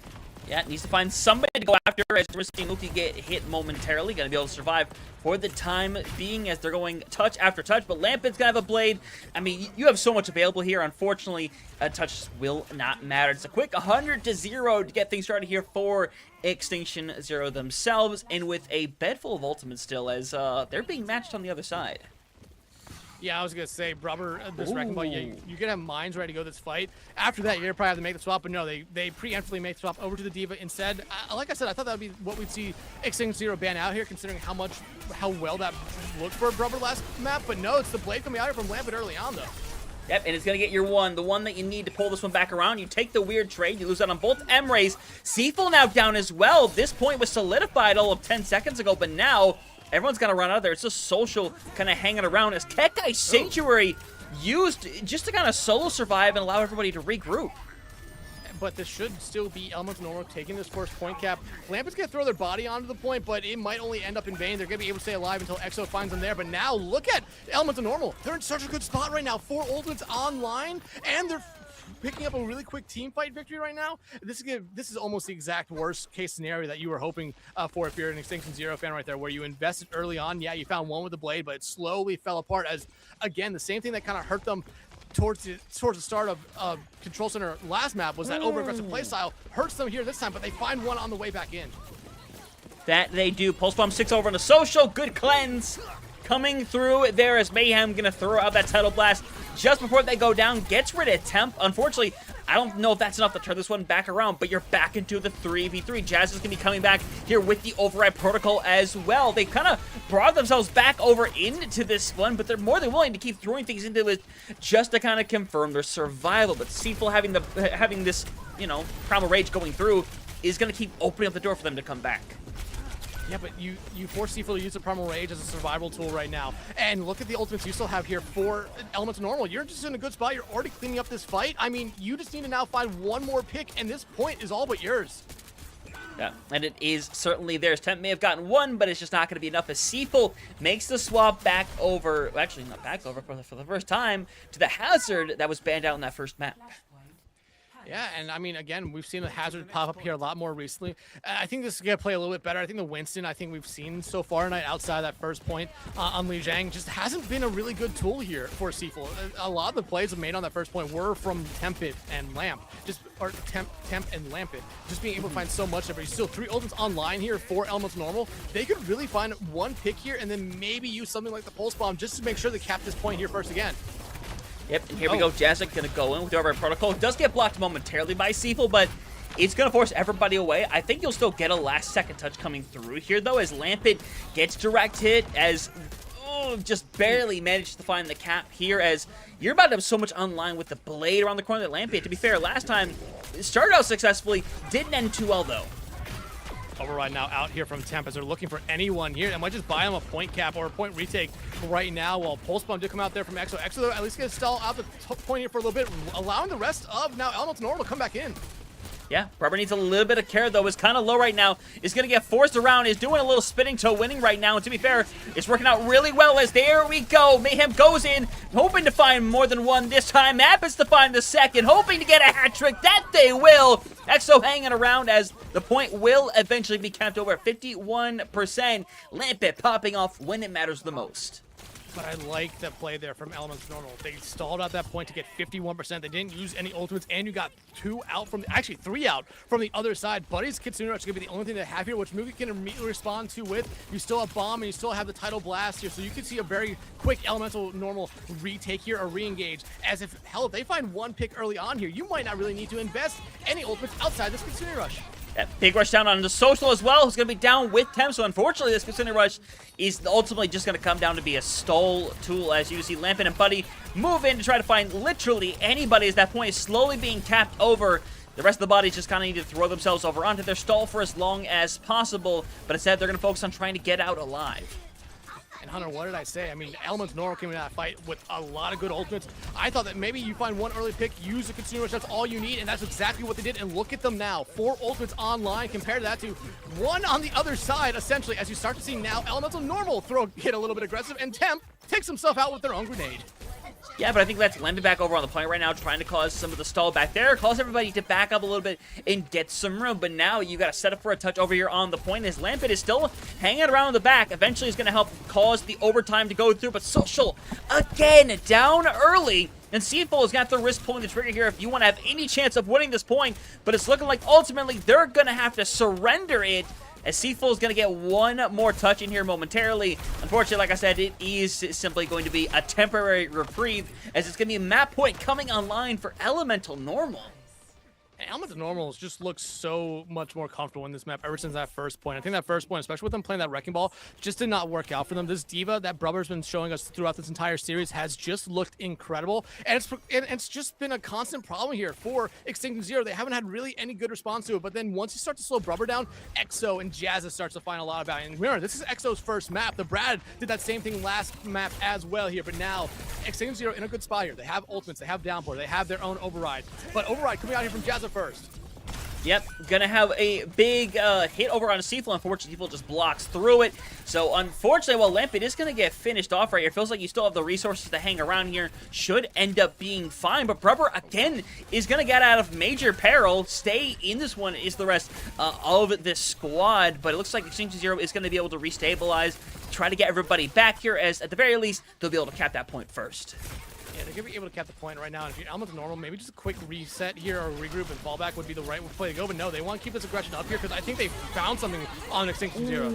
Yeah, it needs to find somebody to go after, as we're seeing Luki get hit momentarily. Going to be able to survive for the time being as they're going touch after touch. But Lampet's going to have a blade. I mean, you have so much available here. Unfortunately, a touch will not matter. It's a quick 100-0 to get things started here for Extinction Zero themselves. And with a bed full of ultimates still, as they're being matched on the other side. Yeah, I was going to say, Brubber, this Wrecking Ball, you're going to have mines ready to go this fight. After that, you're going to probably have to make the swap, but no, they preemptively make the swap over to the D.Va instead. Like I said, I thought that would be what we'd see Extinction Zero ban out here, considering how well that looked for Brubber last map, but no, it's the blade coming out here from Lampet early on, though. Yep, and it's going to get your one, the one that you need to pull this one back around. You take the weird trade, you lose out on both Emrays. Seafull now down as well. This point was solidified all of 10 seconds ago, but now everyone's got to run out of there. It's just Social kind of hanging around as Kekai Sanctuary used just to kind of solo survive and allow everybody to regroup. But this should still be Elemental Normal taking this first point cap. Lampet's going to throw their body onto the point, but it might only end up in vain. They're going to be able to stay alive until Exo finds them there. But now look at Elemental Normal. They're in such a good spot right now. 4 ultimates online, and they're picking up a really quick team fight victory right now. This is almost the exact worst case scenario that you were hoping for if you're an Extinction Zero fan right there, where you invested early on. Yeah, you found one with the blade, but it slowly fell apart as, again, the same thing that kind of hurt them towards the start of Control Center last map was that over-aggressive playstyle. Hurts them here this time, but they find one on the way back in. That they do. Pulse Bomb 6 over on the Social. Good cleanse coming through there as Mayhem going to throw out that Tidal Blast just before they go down. Gets rid of Temp. Unfortunately, I don't know if that's enough to turn this one back around, but you're back into the 3v3. Jazz is going to be coming back here with the Override Protocol as well. They kind of brought themselves back over into this one, but they're more than willing to keep throwing things into it just to kind of confirm their survival. But Seafull having this, you know, Primal Rage going through is going to keep opening up the door for them to come back. Yeah, but you force Seafull to use the Primal Rage as a survival tool right now. And look at the ultimates you still have here for Elemental Normal. You're just in a good spot. You're already cleaning up this fight. I mean, you just need to now find one more pick, and this point is all but yours. Yeah, and it is certainly theirs. Temp may have gotten one, but it's just not going to be enough as Seafull makes the swap back over, well, actually not back over, for the first time, to the Hazard that was banned out in that first map. Yeah, and I mean, again, we've seen the hazard pop up here a lot more recently. I think this is going to play a little bit better. I think the Winston, I think we've seen so far tonight outside that first point on Li Jiang just hasn't been a really good tool here for Seafool. A lot of the plays made on that first point were from Tempit and Lamp, or Temp and Lampit, just being able to find so much of it. Still 3 ultimates online here, 4 elements normal. They could really find one pick here and then maybe use something like the Pulse Bomb just to make sure they cap this point here first again. Yep, and here we go. Jazzik gonna go in with the override protocol. It does get blocked momentarily by Seafool, but it's gonna force everybody away. I think you'll still get a last-second touch coming through here, though, as Lampit gets direct hit, as just barely managed to find the cap here, as you're about to have so much online with the blade around the corner that Lampit, to be fair, last time it started out successfully, didn't end too well, though. Override now out here from Temp as they're looking for anyone here. They might just buy him a point cap or a point retake right now while Pulse Bomb did come out there from Exo. Exo at least gonna stall out the point here for a little bit, allowing the rest of now Elemental Normal to come back in. Yeah, Rubber needs a little bit of care, though. Is kind of low right now. Is going to get forced around. Is doing a little spinning toe winning right now. And to be fair, it's working out really well as there we go. Mayhem goes in, hoping to find more than one this time. Happens to find the second, hoping to get a hat trick. That they will. Exo hanging around as the point will eventually be capped over at 51%. Lampit popping off when it matters the most. But I like the play there from Elements Normal. They stalled out that point to get 51%. They didn't use any ultimates, and you got 2 out from, actually 3 out from the other side. Buddy's Kitsune Rush is going to be the only thing they have here, which Mugi can immediately respond to with. You still have Bomb, and you still have the Tidal Blast here, so you can see a very quick Elemental Normal retake here or re-engage. As if, hell, if they find one pick early on here, you might not really need to invest any ultimates outside this Kitsune Rush. That big rush down on the social as well, who's going to be down with Temp. So unfortunately, this Kitsune Rush is ultimately just going to come down to be a stall tool, as you see Lampin and Buddy move in to try to find literally anybody as that point is slowly being tapped over. The rest of the bodies just kind of need to throw themselves over onto their stall for as long as possible, but instead they're going to focus on trying to get out alive. And Hunter, what did I say? I mean, Elements Normal came in that fight with a lot of good ultimates. I thought that maybe you find one early pick, use the Kitsune Rush, that's all you need, and that's exactly what they did. And look at them now, 4 ultimates online compared to that to 1 on the other side, essentially, as you start to see now Elemental Normal get a little bit aggressive, and Temp takes himself out with their own grenade. Yeah, but I think that's Lampit back over on the point right now, trying to cause some of the stall back there, cause everybody to back up a little bit and get some room. But now you got to set up for a touch over here on the point, as Lampit is still hanging around in the back. Eventually is going to help cause the overtime to go through, but Social, again, down early. And Seafool is going to have to risk pulling the trigger here if you want to have any chance of winning this point. But it's looking like ultimately they're going to have to surrender it, as Seafool is going to get one more touch in here momentarily. Unfortunately, like I said, it is simply going to be a temporary reprieve, as it's going to be a map point coming online for Elemental Normal. And Elemental Normals just looks so much more comfortable in this map ever since that first point. I think that first point, especially with them playing that Wrecking Ball, just did not work out for them. This Diva that Brubber's been showing us throughout this entire series has just looked incredible. And it's just been a constant problem here for Extinction Zero. They haven't had really any good response to it. But then once you start to slow Brubber down, Exo and Jazza starts to find a lot about it. And remember, this is Exo's first map. The Brad did that same thing last map as well here. But now, Extinction Zero in a good spot here. They have ultimates, they have downpour, they have their own override. But override coming out here from Jazza first. Yep, gonna have a big hit over on Seafool. Unfortunately, Seafool just blocks through it. So, unfortunately, while Lampit is gonna get finished off right here, feels like you still have the resources to hang around here. Should end up being fine. But Brubber, again, is gonna get out of major peril. Stay in this one is the rest of this squad. But it looks like Extinction Zero is gonna be able to restabilize, try to get everybody back here, as at the very least, they'll be able to cap that point first. Yeah, they're going to be able to cap the point right now. And if you're Elemental Normal, maybe just a quick reset here or regroup and fall back would be the right play to go. But no, they want to keep this aggression up here because I think they found something on Extinction Zero.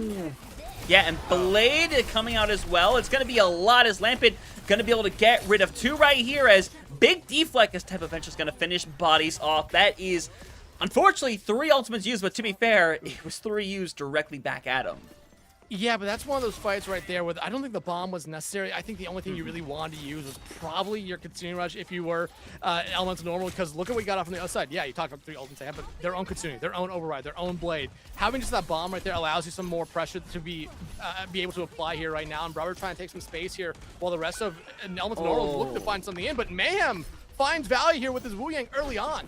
Yeah, and Blade coming out as well. It's going to be a lot, as Lampit going to be able to get rid of 2 right here, as Big Deflect this type of eventually is going to finish bodies off. That is, unfortunately, 3 ultimates used, but to be fair, it was 3 used directly back at him. Yeah, but that's one of those fights right there where I don't think the bomb was necessary. I think the only thing you really wanted to use was probably your Kitsune Rush if you were Elemental Normal, because look at what we got off on the other side. Yeah, you talked about 3 ultimates. They have their own Kitsune, their own Override, their own Blade. Having just that bomb right there allows you some more pressure to be able to apply here right now. And Brubber trying to take some space here while the rest of Elemental Normal look to find something in. But Mayhem finds value here with his Wu Yang early on.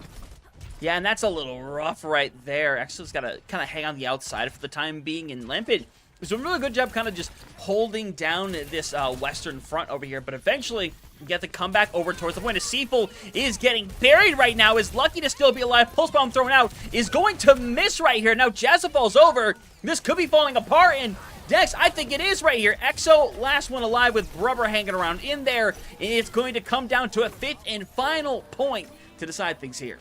Yeah, and that's a little rough right there. Exo's got to kind of hang on the outside for the time being, and Lampit is doing a really good job kind of just holding down this western front over here, but eventually get the comeback over towards the point. As Seafull is getting buried right now, is lucky to still be alive. Pulse Bomb thrown out, is going to miss right here. Now Jazza falls over. This could be falling apart, and Dex, I think it is right here. Exo, last one alive with Rubber hanging around in there, and it's going to come down to a 5th and final point to decide things here.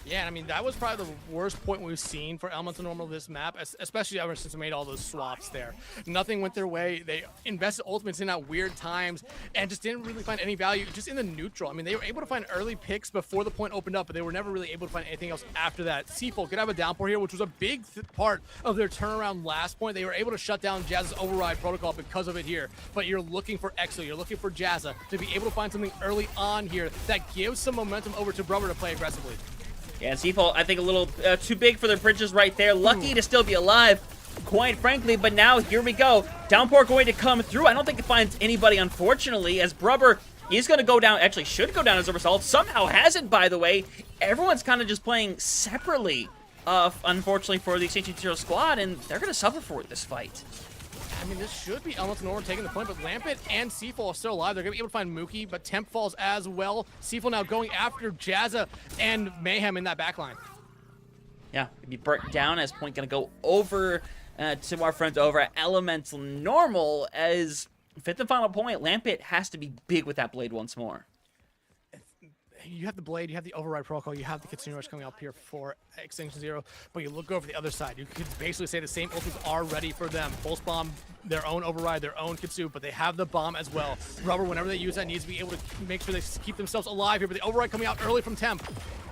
Yeah, I mean, that was probably the worst point we've seen for Elemental Normal this map, especially ever since they made all those swaps there. Nothing went their way. They invested ultimates in at weird times and just didn't really find any value just in the neutral. I mean, they were able to find early picks before the point opened up, but they were never really able to find anything else after that. Seafull could have a downpour here, which was a big part of their turnaround last point. They were able to shut down Jazz's override protocol because of it here, but you're looking for Exo, you're looking for Jazza to be able to find something early on here that gives some momentum over to Brother to play aggressively. Yeah, Seafull, I think a little too big for their britches right there. Lucky to still be alive, quite frankly, but now here we go. Downpour going to come through. I don't think it finds anybody, unfortunately, as Brubber is going to go down, actually should go down as a result. Somehow hasn't, by the way. Everyone's kind of just playing separately, unfortunately, for the Extinction Zero squad, and they're going to suffer for this fight. I mean, this should be Elemental Normal taking the point, but Lampet and Seafull are still alive. They're going to be able to find Mookie, but Temp falls as well. Seafull now going after Jazza and Mayhem in that backline. Yeah, be burnt down as point going to go over to our friends over at Elemental Normal as 5th and final point. Lampet has to be big with that blade once more. You have the blade, you have the override protocol, you have the Kitsune Rush coming up here for Extinction Zero, but you look over the other side. You could basically say the same ultimates are ready for them. Pulse Bomb, their own override, their own Kitsune, but they have the bomb as well. Rubber, whenever they use that, needs to be able to make sure they keep themselves alive here, but the override coming out early from Temp.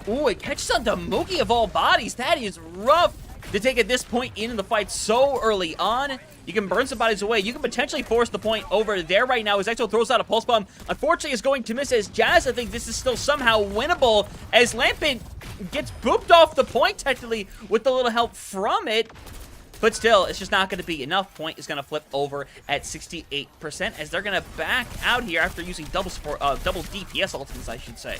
Ooh, it catches on the Mookie of all bodies. That is rough to take at this point in the fight so early on. You can burn some bodies away. You can potentially force the point over there right now as Exo throws out a Pulse Bomb. Unfortunately, is going to miss as Jazz. I think this is still somehow winnable as Lampin gets booped off the point technically with a little help from it. But still, it's just not going to be enough. Point is going to flip over at 68% as they're going to back out here after using double DPS ultimates, I should say.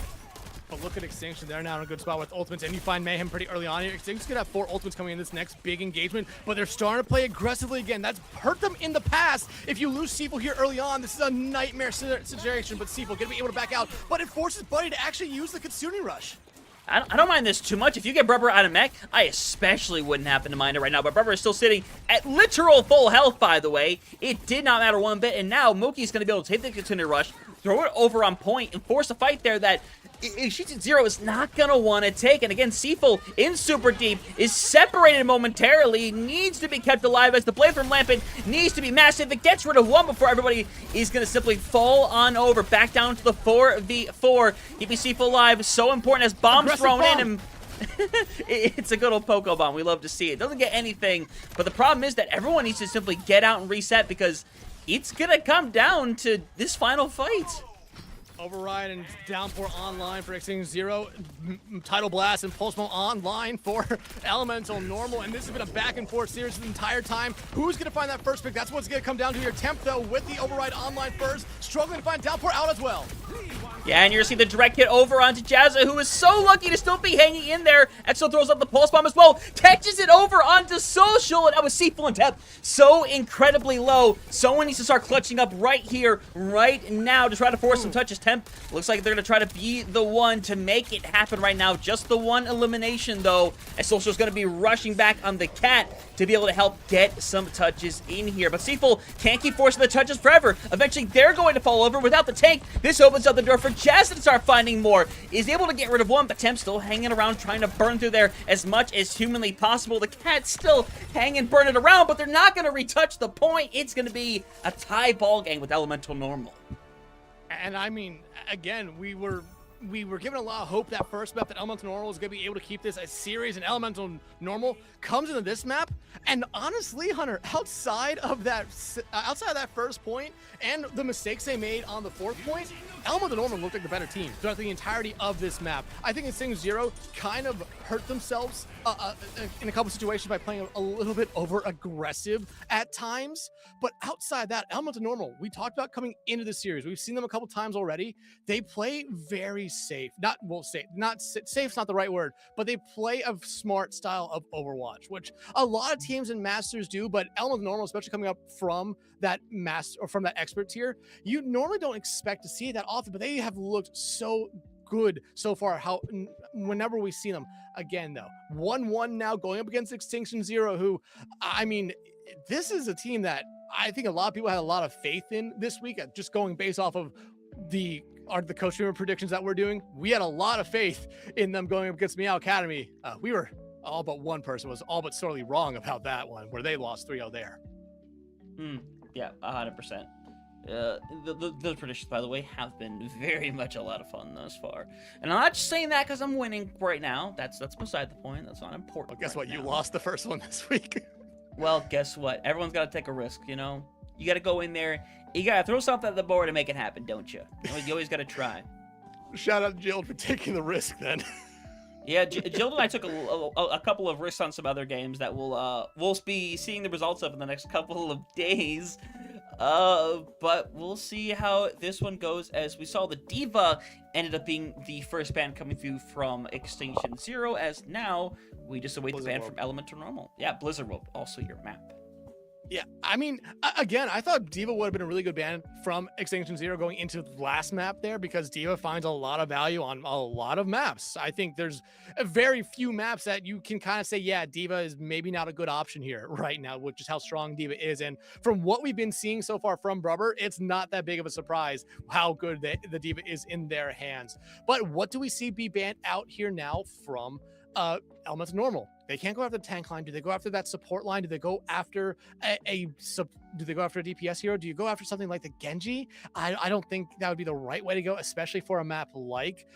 But look at Extinction. They're now in a good spot with ultimates, and you find Mayhem pretty early on here. Extinction's gonna have 4 ultimates coming in this next big engagement, but they're starting to play aggressively again. That's hurt them in the past. If you lose Seafull here early on, this is a nightmare situation, but Seafull gonna be able to back out, but it forces Buddy to actually use the Kitsune Rush. I don't mind this too much. If you get Brubber out of mech, I especially wouldn't happen to mind it right now. But Brubber is still sitting at literal full health, by the way. It did not matter one bit. And now Mookie's going to be able to take the Kitsune Rush, throw it over on point, and force a fight there that Extinction Zero is not going to want to take. And again, Seafull in super deep is separated momentarily, needs to be kept alive as the blade from Lampin needs to be massive. It gets rid of one before everybody is going to simply fall on over. Back down to the 4v4. Keeping Seafull alive, so important as bombs thrown in him. It's a good old Poco Bomb. We love to see it. Doesn't get anything, but the problem is that everyone needs to simply get out and reset because it's going to come down to this final fight. Override and Downpour online for Extinction Zero. Tidal Blast and Pulse Bomb online for Elemental Normal. And this has been a back and forth series the entire time. Who's going to find that first pick? That's what's going to come down to here. Temp, though, with the Override online first. Struggling to find Downpour out as well. Yeah, and you're going to see the direct hit over onto Jazza, who is so lucky to still be hanging in there. Exo throws up the Pulse Bomb as well. Catches it over onto Social, and that was Seafull and Temp. So incredibly low. Someone needs to start clutching up right here, right now, to try to force some touches. Temp looks like they're going to try to be the one to make it happen right now. Just the one elimination, though, as Social's going to be rushing back on the Cat to be able to help get some touches in here. But Seafull can't keep forcing the touches forever. Eventually, they're going to fall over without the tank. This opens up the door for Jazz to start finding more. Is able to get rid of one, but Temp still hanging around, trying to burn through there as much as humanly possible. The Cat's still hanging, burning around, but they're not going to retouch the point. It's going to be a tie ball game with Elemental Normal. And I mean, again, we were given a lot of hope that first map that Elemental Normal was going to be able to keep this a series, and Elemental Normal comes into this map, and honestly, Hunter, outside of that first point and the mistakes they made on the 4th point, Elemental Normal looked like the better team throughout the entirety of this map. I think Extinction Zero kind of hurt themselves in a couple situations by playing a little bit over aggressive at times, but outside that, Elemental Normal, we talked about coming into the series. We've seen them a couple times already. They play very very safe. Safe's not the right word, but they play a smart style of Overwatch, which a lot of teams in Masters do, but Element Normal, especially coming up from that master or from that expert tier, you normally don't expect to see it that often, but they have looked so good so far. Whenever we see them again, though, 1-1 now going up against Extinction Zero, who, I mean, this is a team that I think a lot of people had a lot of faith in this week. Just going based off of the coach streamer predictions that we're doing, we had a lot of faith in them going up against Meow Academy. We were all but one person was all but sorely wrong about that one, where they lost 3-0 there. Yeah, 100%. Those predictions, by the way, have been very much a lot of fun thus far. And I'm not just saying that because I'm winning right now. That's beside the point. That's not important. Well, guess right what? You now. lost the first one this week. Well, guess what? Everyone's got to take a risk, you know? You got to go in there. You got to throw something at the board and make it happen, don't you? You always got to try. Shout out to Jill for taking the risk then. Yeah, Jill and I took a couple of risks on some other games that we'll be seeing the results of in the next couple of days. But we'll see how this one goes. As we saw, the D.Va ended up being the first ban coming through from Extinction Zero, as now we just await Blizzard the ban World. from Elemental Normal. Yeah, Blizzard World, also your map. Yeah, I mean, again, I thought D.Va would have been a really good ban from Extinction Zero going into the last map there, because D.Va finds a lot of value on a lot of maps. I think there's a very few maps that you can kind of say, yeah, D.Va is maybe not a good option here right now, which is how strong D.Va is. And from what we've been seeing so far from Brubber, it's not that big of a surprise how good the D.Va is in their hands. But what do we see be banned out here now from Elemental Normal? They can't go after the tank line. Do they go after that support line? Do they go after do they go after a DPS hero? Do you go after something like the Genji? I don't think that would be the right way to go, especially for a map like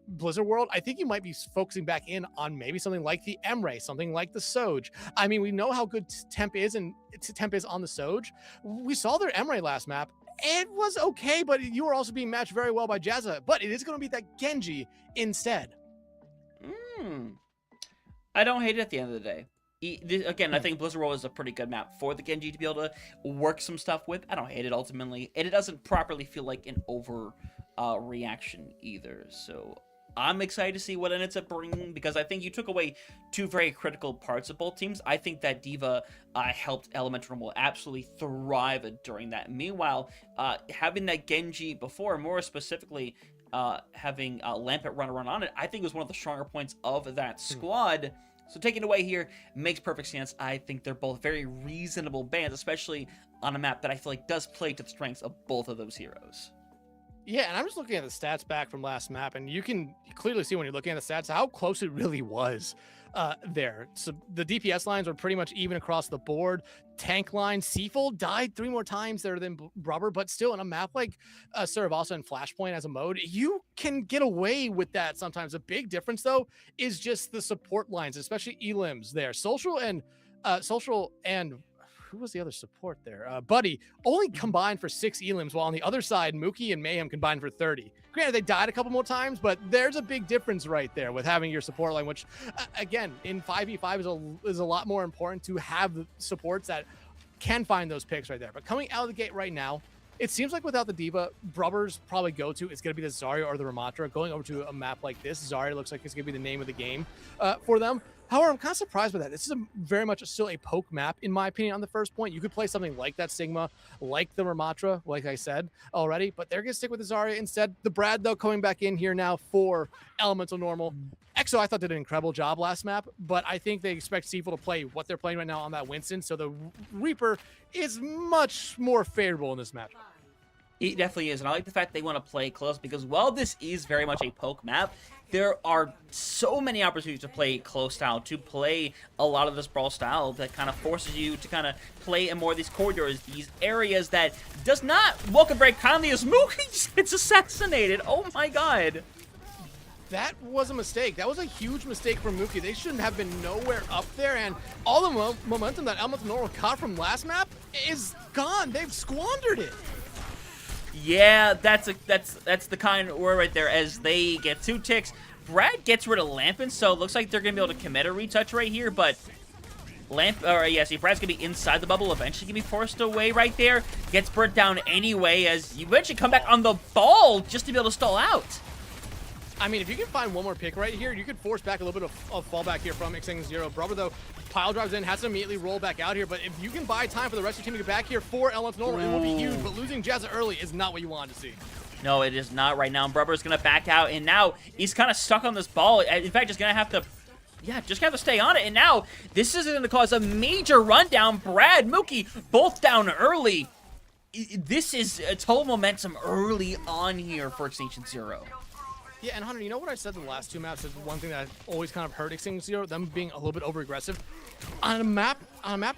Blizzard World. I think you might be focusing back in on maybe something like the Emre, something like the Soj. I mean, we know how good Temp is on the Soj. We saw their Emre last map. It was okay, but you were also being matched very well by Jazza. But it is going to be that Genji instead. I don't hate it at the end of the day. Again, I think Blizzard World is a pretty good map for the Genji to be able to work some stuff with. I don't hate it ultimately, and it doesn't properly feel like an over reaction either. So I'm excited to see what it ends up bringing, because I think you took away two very critical parts of both teams. I think that D.Va helped Elemental Normal absolutely thrive during that. Meanwhile, having that Genji before, more specifically, having Lampet run on it, I think was one of the stronger points of that squad. So taking away here makes perfect sense. I think they're both very reasonable bans, especially on a map that I feel like does play to the strengths of both of those heroes. Yeah, and I'm just looking at the stats back from last map, and you can clearly see when you're looking at the stats how close it really was there. So the DPS lines were pretty much even across the board. Tank line, Seafold died 3 more times there than Brubber, but still in a map like Ceravosa and Flashpoint as a mode, you can get away with that sometimes. A big difference, though, is just the support lines, especially Elims there. Social and who was the other support there? Buddy only combined for 6 Elims, while on the other side, Mookie and Mayhem combined for 30. Granted, they died a couple more times, but there's a big difference right there with having your support line, which, again, in 5v5 is a lot more important to have supports that can find those picks right there. But coming out of the gate right now, it seems like without the D.Va, Brubber's probably go-to is going to be the Zarya or the Ramatra. Going over to a map like this, Zarya looks like it's going to be the name of the game for them. However, I'm kind of surprised by that. This is very much still a poke map, in my opinion, on the first point. You could play something like that Sigma, like the Ramatra, like I said already, but they're going to stick with the Zarya instead. The Brad, though, coming back in here now for Elemental Normal. EXO, I thought, did an incredible job last map, but I think they expect Seafold to play what they're playing right now on that Winston, so the Reaper is much more favorable in this match. It definitely is, and I like the fact they want to play close, because while this is very much a poke map, there are so many opportunities to play close style, to play a lot of this brawl style that kind of forces you to kind of play in more of these corridors, these areas that does not welcome very kindly as Mookie just gets assassinated. Oh my god. That was a mistake. That was a huge mistake from Mookie. They shouldn't have been nowhere up there, and all the momentum that Elemental Normal got from last map is gone. They've squandered it. Yeah, that's the kind of word right there, as they get 2 ticks. Brad gets rid of Lampin, so it looks like they're going to be able to commit a retouch right here, but Brad's going to be inside the bubble, eventually going to be forced away right there. Gets burnt down anyway, as you eventually come back on the ball just to be able to stall out. I mean, if you can find one more pick right here, you could force back a little bit of fallback here from Xing Zero. Brubber, though, pile drives in, has to immediately roll back out here. But if you can buy time for the rest of your team to get back here for Elemental Normal, it will be huge. But losing Jazza early is not what you wanted to see. No, it is not right now. Brubber's going to back out, and now he's kind of stuck on this ball. In fact, he's going to have to... Yeah, just have to stay on it. And now, this is going to cause a major rundown. Brad, Mookie, both down early. This is a total momentum early on here for Extinction Zero. Yeah, and Hunter, you know what I said in the last two maps is one thing that I've always kind of hurt Extinction Zero, them being a little bit over-aggressive. On a map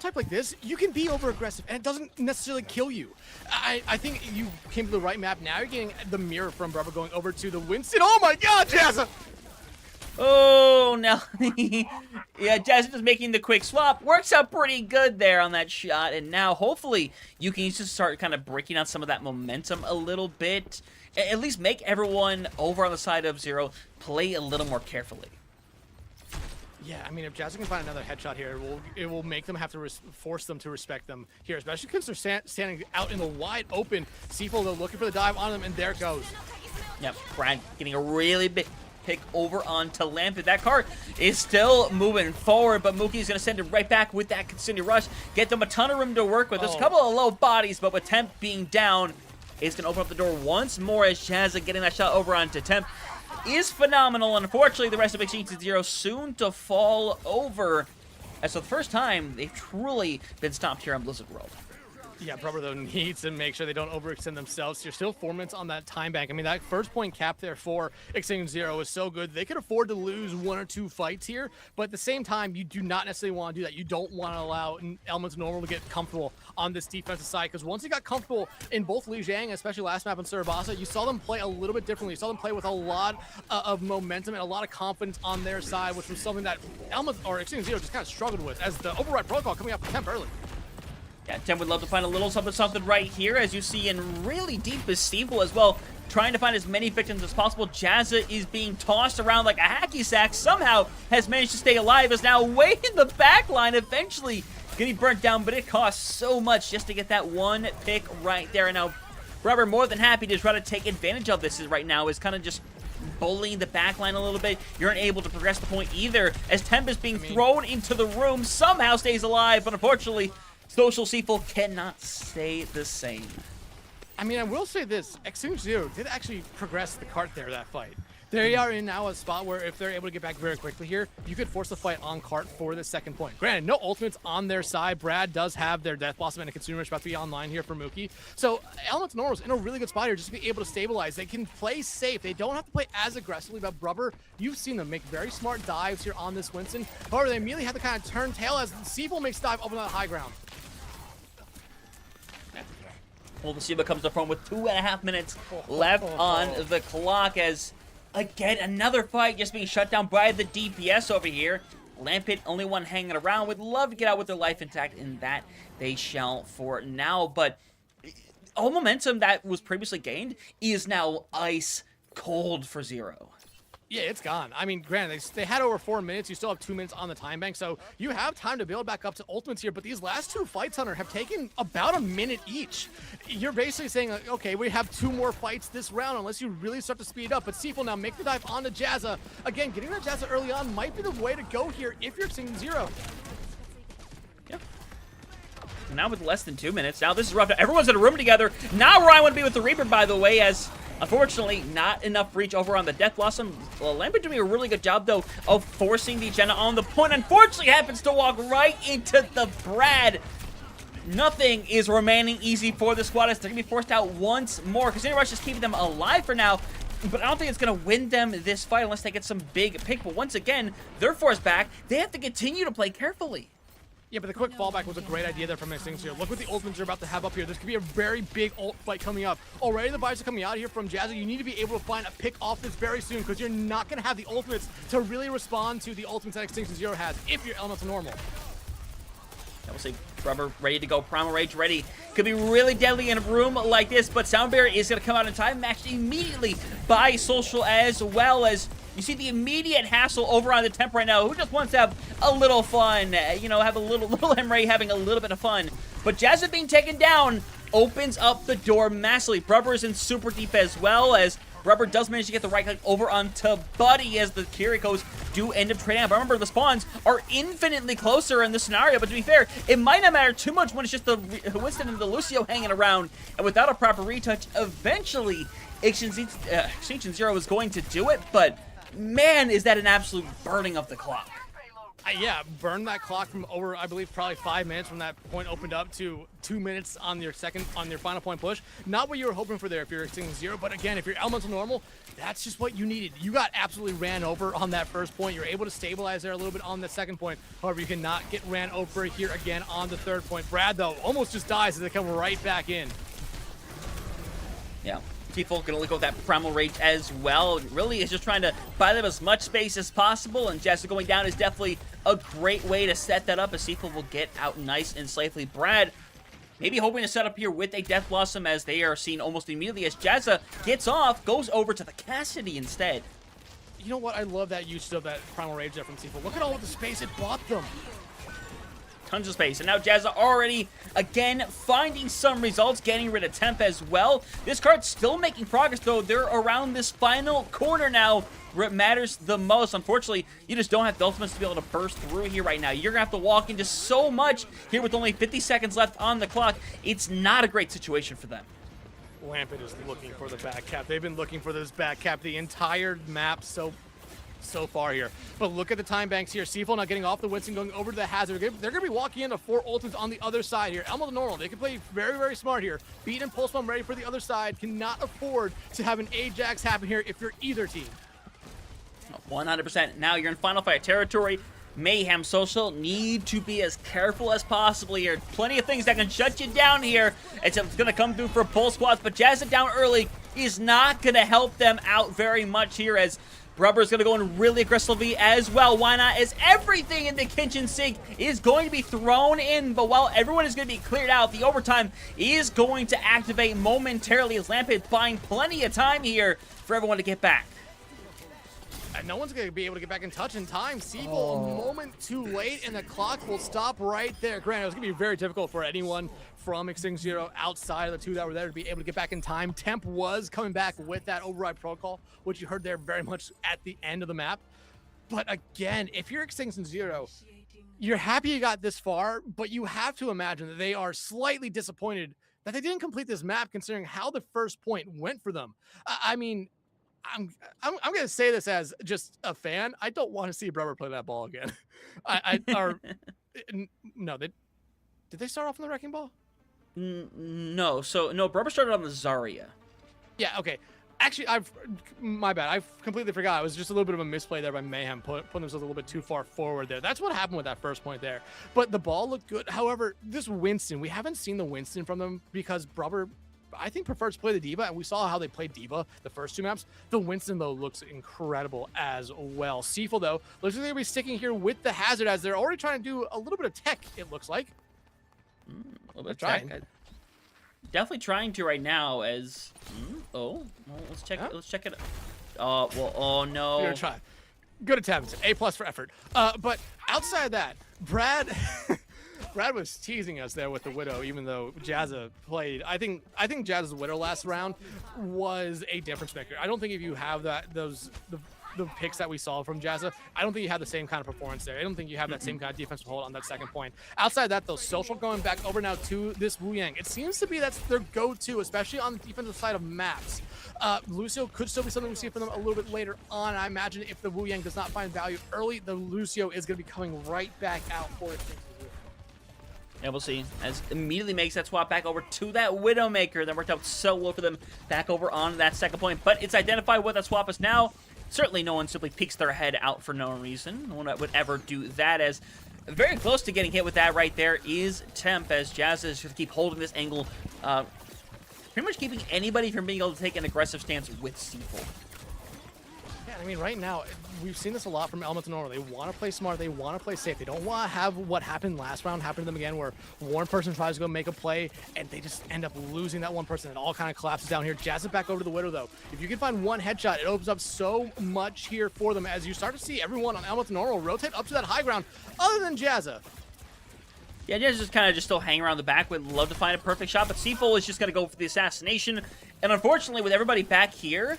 type like this, you can be over-aggressive, and it doesn't necessarily kill you. I think you came to the right map. Now you're getting the mirror from Brubber going over to the Winston. Oh my god, Jazza! Oh, now, yeah, Jazz is making the quick swap. Works out pretty good there on that shot, and now hopefully you can just start kind of breaking out some of that momentum a little bit. At least make everyone over on the side of Zero play a little more carefully. Yeah, I mean, if Jazz can find another headshot here, it will make them have to force them to respect them here, especially because they're standing out in the wide open. Seafold, they're looking for the dive on them, and there it goes. Yep, Brad getting a really big pick over onto Lampet. That cart is still moving forward, but Mookie's going to send it right back with that continued rush. Get them a ton of room to work with. There's a couple of low bodies, but with Temp being down, it's going to open up the door once more as Jazza getting that shot over onto Temp is phenomenal. Unfortunately, the rest of Extinction Zero soon to fall over. As for the first time, they've truly been stopped here on Blizzard World. Yeah, Brubber, though, needs to make sure they don't overextend themselves. You're still 4 minutes on that time bank. I mean, that first point cap there for Extinction Zero is so good. They could afford to lose 1 or 2 fights here, but at the same time, you do not necessarily want to do that. You don't want to allow Elements Normal to get comfortable on this defensive side, because once he got comfortable in both Li Jiang, especially last map in Surabasa, you saw them play a little bit differently. You saw them play with a lot of momentum and a lot of confidence on their side, which was something that Elements, or Extinction Zero, just kind of struggled with as the override protocol coming out from Temp early. Yeah, Temp would love to find a little something right here, as you see in really deep is Stevel as well, trying to find as many victims as possible. Jazza is being tossed around like a hacky sack, somehow has managed to stay alive, is now way in the back line, eventually getting burnt down, but it costs so much just to get that one pick right there. And now Brubber more than happy to try to take advantage of this right now, is kind of just bullying the back line a little bit. You're unable to progress the point either, as Temp is being thrown into the room, somehow stays alive, but unfortunately, Social Seafold cannot stay the same. I mean, I will say this, Extinction Zero did actually progress the cart there, that fight. They are in now a spot where if they're able to get back very quickly here, you could force the fight on cart for the second point. Granted, no ultimates on their side. Brad does have their Death Blossom and a Consumer about to be online here for Mookie. So Elemental Normal's in a really good spot here just to be able to stabilize. They can play safe. They don't have to play as aggressively, but Brubber, you've seen them make very smart dives here on this Winston. However, they immediately have to kind of turn tail as Seafold makes dive up on that high ground. Well, the Siba comes to front with 2.5 minutes left on the clock, as again another fight just being shut down by the DPS over here. Lampit, only one hanging around, would love to get out with their life intact, and that they shall for now. But all momentum that was previously gained is now ice cold for Zero. Yeah, it's gone. I mean, granted, they had over 4 minutes. You still have 2 minutes on the time bank, so you have time to build back up to ultimates here. But these last 2 fights, Hunter, have taken about a minute each. You're basically saying, like, okay, we have 2 more fights this round unless you really start to speed up. But Seafold now make the dive onto Jazza. Again, getting that Jazza early on might be the way to go here if you're Extinction Zero. Yeah. Now with less than 2 minutes. Now this is rough. Everyone's in a room together. Not where I want to be with the Reaper, by the way, as unfortunately, not enough reach over on the Death Blossom. Well, Lambert doing a really good job, though, of forcing the agenda on the point. Unfortunately, happens to walk right into the Brad. Nothing is remaining easy for the squad as they're going to be forced out once more. Continued Rush is keeping them alive for now, but I don't think it's going to win them this fight unless they get some big pick. But once again, they're forced back. They have to continue to play carefully. Yeah, but the quick fallback was a great idea there from Extinction Zero. Look what the ultimates are about to have up here. This could be a very big ult fight coming up. Already the buys are coming out here from Jazza. You need to be able to find a pick off this very soon, because you're not going to have the ultimates to really respond to the ultimates that Extinction Zero has if you're Elemental Normal. I will say Brubber ready to go. Primal Rage ready. Could be really deadly in a room like this, but Sound Barrier is going to come out in time, matched immediately by Social, as well as you see the immediate hassle over on the Temp right now, who just wants to have a little fun, you know, have a little Emray having a little bit of fun. But Jazza being taken down opens up the door massively. Brubber is in super deep as well, as Rubber does manage to get the right click over onto Buddy as the Kirikos do end up trading out. But remember, the spawns are infinitely closer in this scenario, but to be fair, it might not matter too much when it's just the Winston and the Lucio hanging around, and without a proper retouch, eventually Extinction Zero is going to do it, but man, is that an absolute burning of the clock. Yeah, burn that clock from over, I believe, probably 5 minutes from that point opened up to 2 minutes on your final point push. Not what you were hoping for there if you're Extinction Zero, but again, if you're elemental normal, that's just what you needed. You got absolutely ran over on that first point. You're able to stabilize there a little bit on the second point. However, you cannot get ran over here again on the third point. Brad, though, almost just dies as they come right back in. Yeah. T-Folk gonna go with that Primal Rage as well. Really is just trying to buy them as much space as possible, and Jessa going down is definitely a great way to set that up, as T-Folk will get out nice and safely. Brad maybe hoping to set up here with a Death Blossom, as they are seen almost immediately as Jazza gets off, goes over to the Cassidy instead. You know what? I love that use of that Primal Rage there from T-Folk. Look at all of the space it bought them. Tons of space, and now Jazza already, again, finding some results, getting rid of Temp as well. This card's still making progress, though. They're around this final corner now where it matters the most. Unfortunately, you just don't have the ultimates to be able to burst through here right now. You're going to have to walk into so much here with only 50 seconds left on the clock. It's not a great situation for them. Lampet is looking for the back cap. They've been looking for this back cap the entire map so far here. But look at the time banks here. Seaful not getting off the Winston, going over to the Hazard. They're going to be walking into 4 ultimates on the other side here. Elmo the Normal, they can play very, very smart here. Beat and Pulse Bomb ready for the other side. Cannot afford to have an Ajax happen here if you're either team. 100%. Now you're in Final Fight territory. Mayhem Social need to be as careful as possible here. Plenty of things that can shut you down here. It's going to come through for Pulse Squads, but Jazz it down early is not going to help them out very much here, as Rubber's going to go in really aggressively as well. Why not? As everything in the kitchen sink is going to be thrown in, but while everyone is going to be cleared out, the overtime is going to activate momentarily, as Lampet buying plenty of time here for everyone to get back. And no one's going to be able to get back in touch in time. Seagull a moment too late, and the clock will stop right there. Granted, it's going to be very difficult for anyone from Extinction Zero outside of the two that were there to be able to get back in time. Temp was coming back with that override protocol, which you heard there very much at the end of the map. But again, if you're Extinction Zero, you're happy you got this far, but you have to imagine that they are slightly disappointed that they didn't complete this map, considering how the first point went for them. I mean, I'm gonna say this as just a fan. I don't want to see Brubber play that ball again. No, did they start off on the Wrecking Ball? No. So no, Brubber started on the Zarya. Yeah. Okay. Actually, my bad. I completely forgot. It was just a little bit of a misplay there by Mayhem, putting themselves a little bit too far forward there. That's what happened with that first point there. But the ball looked good. However, this Winston, we haven't seen the Winston from them because Brubber, I think, prefers to play the D.Va, and we saw how they played D.Va the first two maps. The Winston, though, looks incredible as well. Seaful, though, looks like they're going to be sticking here with the Hazard, as they're already trying to do a little bit of tech, it looks like. A little bit of tech. Definitely trying to right now, as... well, let's check it. Let's check it. Oh, no. Good try. Good attempt. A+ for effort. But outside of that, Brad was teasing us there with the Widow, even though Jazza played. I think Jazza's Widow last round was a difference maker. I don't think if you have the picks that we saw from Jazza, I don't think you have the same kind of performance there. I don't think you have that same kind of defensive hold on that second point. Outside of that, though, Social going back over now to this Wu Yang. It seems to be that's their go-to, especially on the defensive side of maps. Lucio could still be something we see from them a little bit later on. I imagine if the Wu Yang does not find value early, the Lucio is going to be coming right back out for it. Yeah, we'll see. As immediately makes that swap back over to that Widowmaker. That worked out so well for them back over on that second point. But it's identified what that swap is now. Certainly no one simply peeks their head out for no reason. No one would ever do that, as very close to getting hit with that right there is Temp, as Jazz is just keep holding this angle. Pretty much keeping anybody from being able to take an aggressive stance with Seaful. Yeah, I mean, right now, we've seen this a lot from Elemental Normal. They want to play smart. They want to play safe. They don't want to have what happened last round happen to them again, where one person tries to go make a play, and they just end up losing that one person. It all kind of collapses down here. Jazz it back over to the Widow, though. If you can find one headshot, it opens up so much here for them, as you start to see everyone on Elemental Normal rotate up to that high ground, other than Jazza. Yeah, Jazz just kind of just still hanging around the back. Would love to find a perfect shot, but Seaful is just going to go for the assassination. And unfortunately, with everybody back here,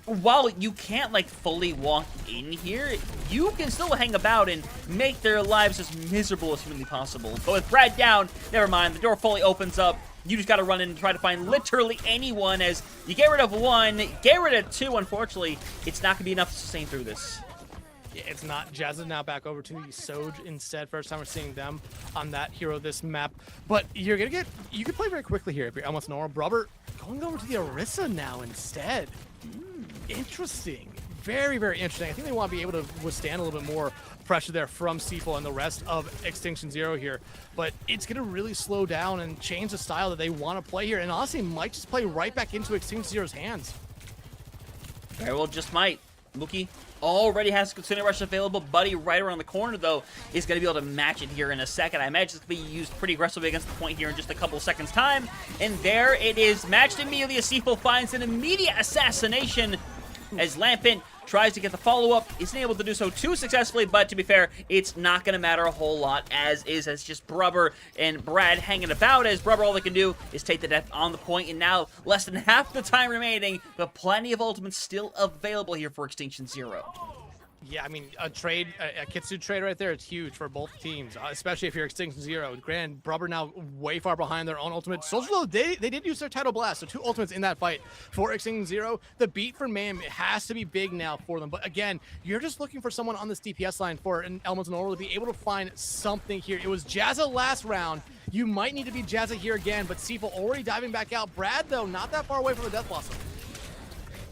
while you can't like fully walk in here, you can still hang about and make their lives as miserable as humanly possible. But with Brad down, never mind, the door fully opens up. You just got to run in and try to find literally anyone. As you get rid of one, get rid of two. Unfortunately, it's not going to be enough to sustain through this. Yeah, it's not. Jazz is now back over to the Soj instead. First time we're seeing them on that hero this map. But you're going to get, you can play very quickly here if you're almost normal. Brubber going over to the Orisa now instead. Interesting. Very, very interesting. I think they want to be able to withstand a little bit more pressure there from Seaful and the rest of Extinction Zero here. But it's going to really slow down and change the style that they want to play here. And honestly, might just play right back into Extinction Zero's hands. Very well, just might. Mookie already has Kitsune Rush available. Buddy right around the corner, though, is going to be able to match it here in a second. I imagine it's going to be used pretty aggressively against the point here in just a couple seconds' time. And there it is, matched immediately as Seaful finds an immediate assassination as Lampent tries to get the follow-up. Isn't able to do so too successfully, but to be fair, it's not going to matter a whole lot, as just Brubber and Brad hanging about, as Brubber all they can do is take the death on the point, and now less than half the time remaining, but plenty of ultimates still available here for Extinction Zero. Yeah, I mean, a Kitsu trade right there, it's huge for both teams, especially if you're Extinction Zero. Granted, Brubber now way far behind their own ultimate. Social, they did use their Tidal Blast, so 2 ultimates in that fight for Extinction Zero. The beat for Mayhem has to be big now for them. But again, you're just looking for someone on this DPS line for an Elemental Normal to be able to find something here. It was Jazza last round. You might need to be Jazza here again, but Seaful already diving back out. Brad, though, not that far away from the Death Blossom.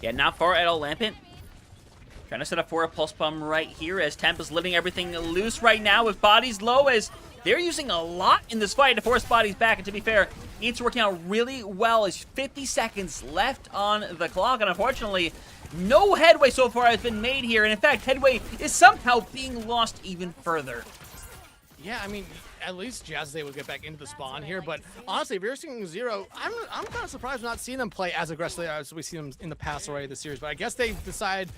Yeah, not far at all, Lampent. Trying to set up for a pulse bomb right here as Temp is living everything loose right now with bodies low, as they're using a lot in this fight to force bodies back. And to be fair, it's working out really well as 50 seconds left on the clock. And unfortunately, no headway so far has been made here. And in fact, headway is somehow being lost even further. Yeah, I mean, at least Jazz is able to get back into the spawn here. But honestly, if you're seeing Zero, I'm kind of surprised not seeing them play as aggressively as we see them in the past already this series. But I guess they decide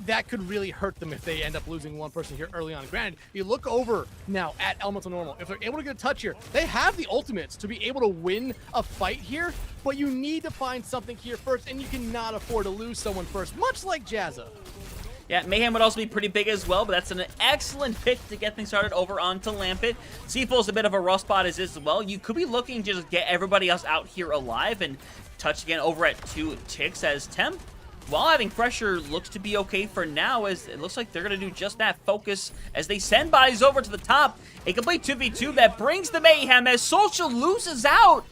that could really hurt them if they end up losing one person here early on. Granted, you look over now at Elemental Normal. If they're able to get a touch here, they have the ultimates to be able to win a fight here. But you need to find something here first, and you cannot afford to lose someone first, much like Jazza. Yeah, Mayhem would also be pretty big as well, but that's an excellent pick to get things started over onto Lampent. Seaful's a bit of a rough spot as well. You could be looking to just get everybody else out here alive and touch again over at 2 ticks as Temp, while having pressure, looks to be okay for now, as it looks like they're going to do just that. Focus as they send bodies over to the top. A complete 2v2 that brings the Mayhem as Social loses out.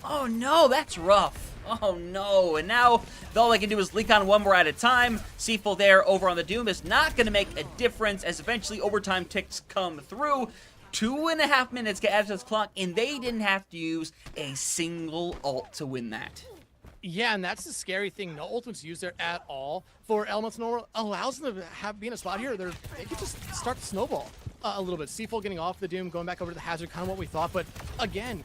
Oh no, that's rough. Oh no, and now all they can do is leak on one more at a time. Seaful there over on the Doom is not going to make a difference, as eventually overtime ticks come through. 2.5 minutes get added to this clock, and they didn't have to use a single ult to win that. Yeah, and that's the scary thing. No ultimates used there at all for Elemental Normal. Allows them to be in a spot here. They can just start to snowball a little bit. Seaful getting off the Doom, going back over to the Hazard, kind of what we thought. But again,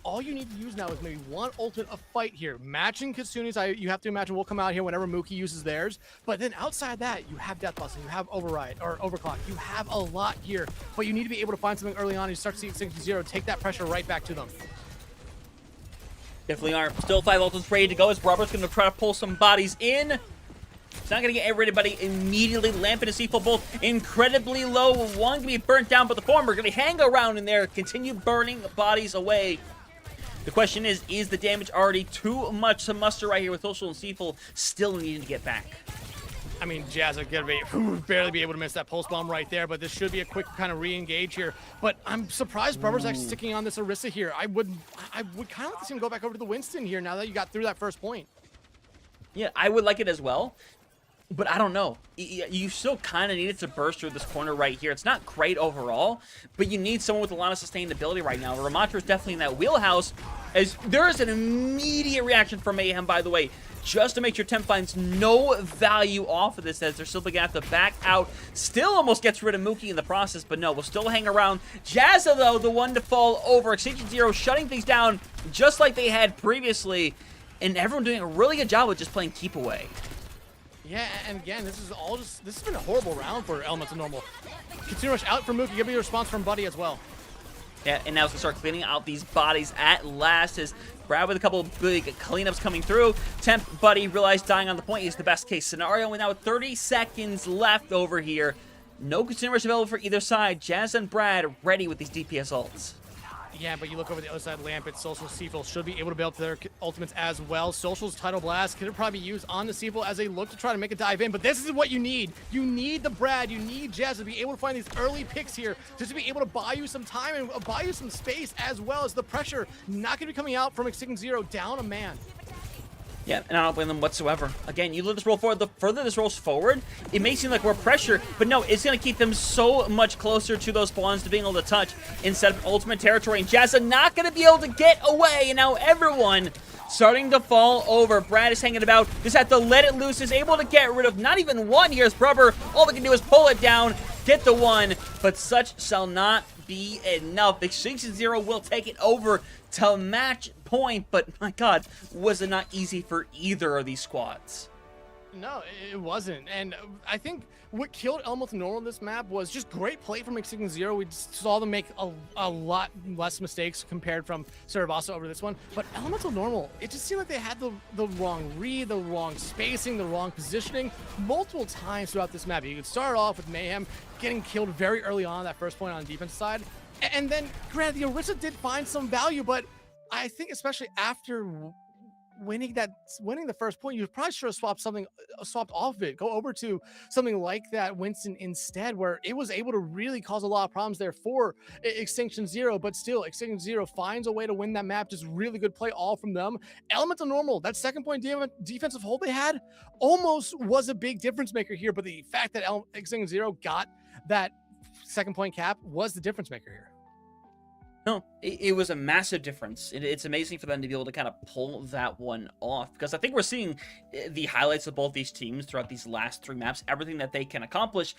all you need to use now is maybe one ultimate a fight here. Matching Kitsune's, you have to imagine will come out here whenever Mookie uses theirs. But then outside that, you have Death Blossom, you have Override, or Overclock. You have a lot here, but you need to be able to find something early on. You start to see Extinction Zero take that pressure right back to them. Definitely are. Still 5 ultimates ready to go as Robert's going to try to pull some bodies in. It's not going to get everybody immediately. Lampent and Seaful both incredibly low. One can be burnt down, but the former going to hang around in there, continue burning bodies away. The question is the damage already too much to muster right here with Social and Seaful still needing to get back? I mean, Jazz are going to barely be able to miss that pulse bomb right there, but this should be a quick kind of re-engage here. But I'm surprised Brubber's actually sticking on this Orisa here. I would kind of like to see him go back over to the Winston here now that you got through that first point. Yeah, I would like it as well. But I don't know. You still kind of need it to burst through this corner right here. It's not great overall, but you need someone with a lot of sustainability right now. Ramatra is definitely in that wheelhouse, as there is an immediate reaction from Mayhem, by the way, just to make sure Temp finds no value off of this, as they're simply going to have to back out. Still almost gets rid of Mookie in the process, but no, we'll still hang around. Jazza, though, the one to fall over. Extinction Zero shutting things down just like they had previously, and everyone doing a really good job with just playing keep away. Yeah, and again, this has been a horrible round for Elemental Normal. Kitsune Rush out for Mookie, give me a response from Buddy as well. Yeah, and now it's going to start cleaning out these bodies at last as Brad with a couple of big cleanups coming through. Temp Buddy realized dying on the point is the best case scenario. And now with 30 seconds left over here, no consumers available for either side. Jazz and Brad ready with these DPS ults. Yeah, but you look over the other side, Lampet, Social, Seaful should be able to build up their ultimates as well. Social's Tidal Blast could probably be used on the Seaful as they look to try to make a dive in, but this is what you need. You need the Brad, you need Jazz to be able to find these early picks here, just to be able to buy you some time and buy you some space, as well as the pressure not going to be coming out from Extinction Zero down a man. Yeah, and I don't blame them whatsoever. Again, you let this roll forward. The further this rolls forward, it may seem like we're pressure, but no, it's going to keep them so much closer to those spawns to being able to touch instead of ultimate territory. And Jazza not going to be able to get away, and now everyone starting to fall over. Brad is hanging about. Just have to let it loose. Is able to get rid of not even one. Here's Brubber. All they can do is pull it down, get the one, but such shall not be enough. Extinction Zero will take it over to match point, but my god, was it not easy for either of these squads? No, it wasn't. And I think what killed Elemental Normal in this map was just great play from Extinction Zero. We saw them make a lot less mistakes compared from Cerebasa over this one. But Elemental Normal, it just seemed like they had the wrong read, the wrong spacing, the wrong positioning multiple times throughout this map. You could start off with Mayhem getting killed very early on that first point on the defense side. And then, granted, the Orisa did find some value, but I think especially after winning the first point, you probably should have swapped off of it, go over to something like that Winston instead, where it was able to really cause a lot of problems there for Extinction Zero. But still, Extinction Zero finds a way to win that map. Just really good play all from them. Elemental Normal, that second point defensive hold they had almost was a big difference maker here, but the fact that Extinction Zero got that second point cap was the difference maker here. No, it was a massive difference. It's amazing for them to be able to kind of pull that one off, because I think we're seeing the highlights of both these teams throughout these last three maps, everything that they can accomplish,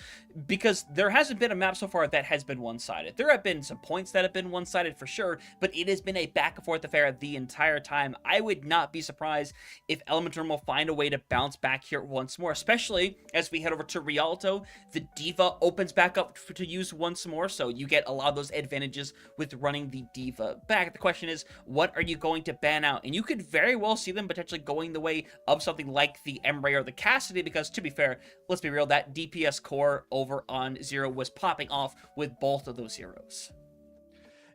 because there hasn't been a map so far that has been one-sided. There have been some points that have been one-sided for sure, but it has been a back-and-forth affair the entire time. I would not be surprised if Elemental will find a way to bounce back here once more, especially as we head over to Rialto. The D.Va opens back up to use once more, so you get a lot of those advantages with running the D.Va back. The question is, what are you going to ban out? And you could very well see them potentially going the way of something like the Emray or the Cassidy, because to be fair, let's be real, that DPS core over on Zero was popping off with both of those heroes.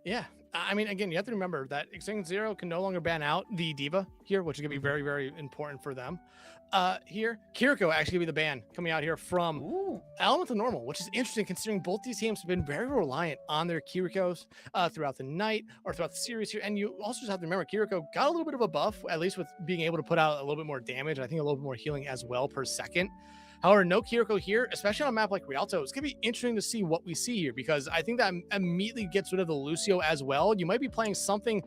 Yeah. I mean, again, you have to remember that Extinction Zero can no longer ban out the D.Va here, which is going to be very, very important for them. Here, Kiriko actually be the ban coming out here from Elemental Normal, which is interesting considering both these teams have been very reliant on their Kirikos throughout the night or throughout the series here. And you also just have to remember Kiriko got a little bit of a buff, at least with being able to put out a little bit more damage. I think a little bit more healing as well per second. However, no Kiriko here, especially on a map like Rialto. It's going to be interesting to see what we see here, because I think that immediately gets rid of the Lucio as well. You might be playing something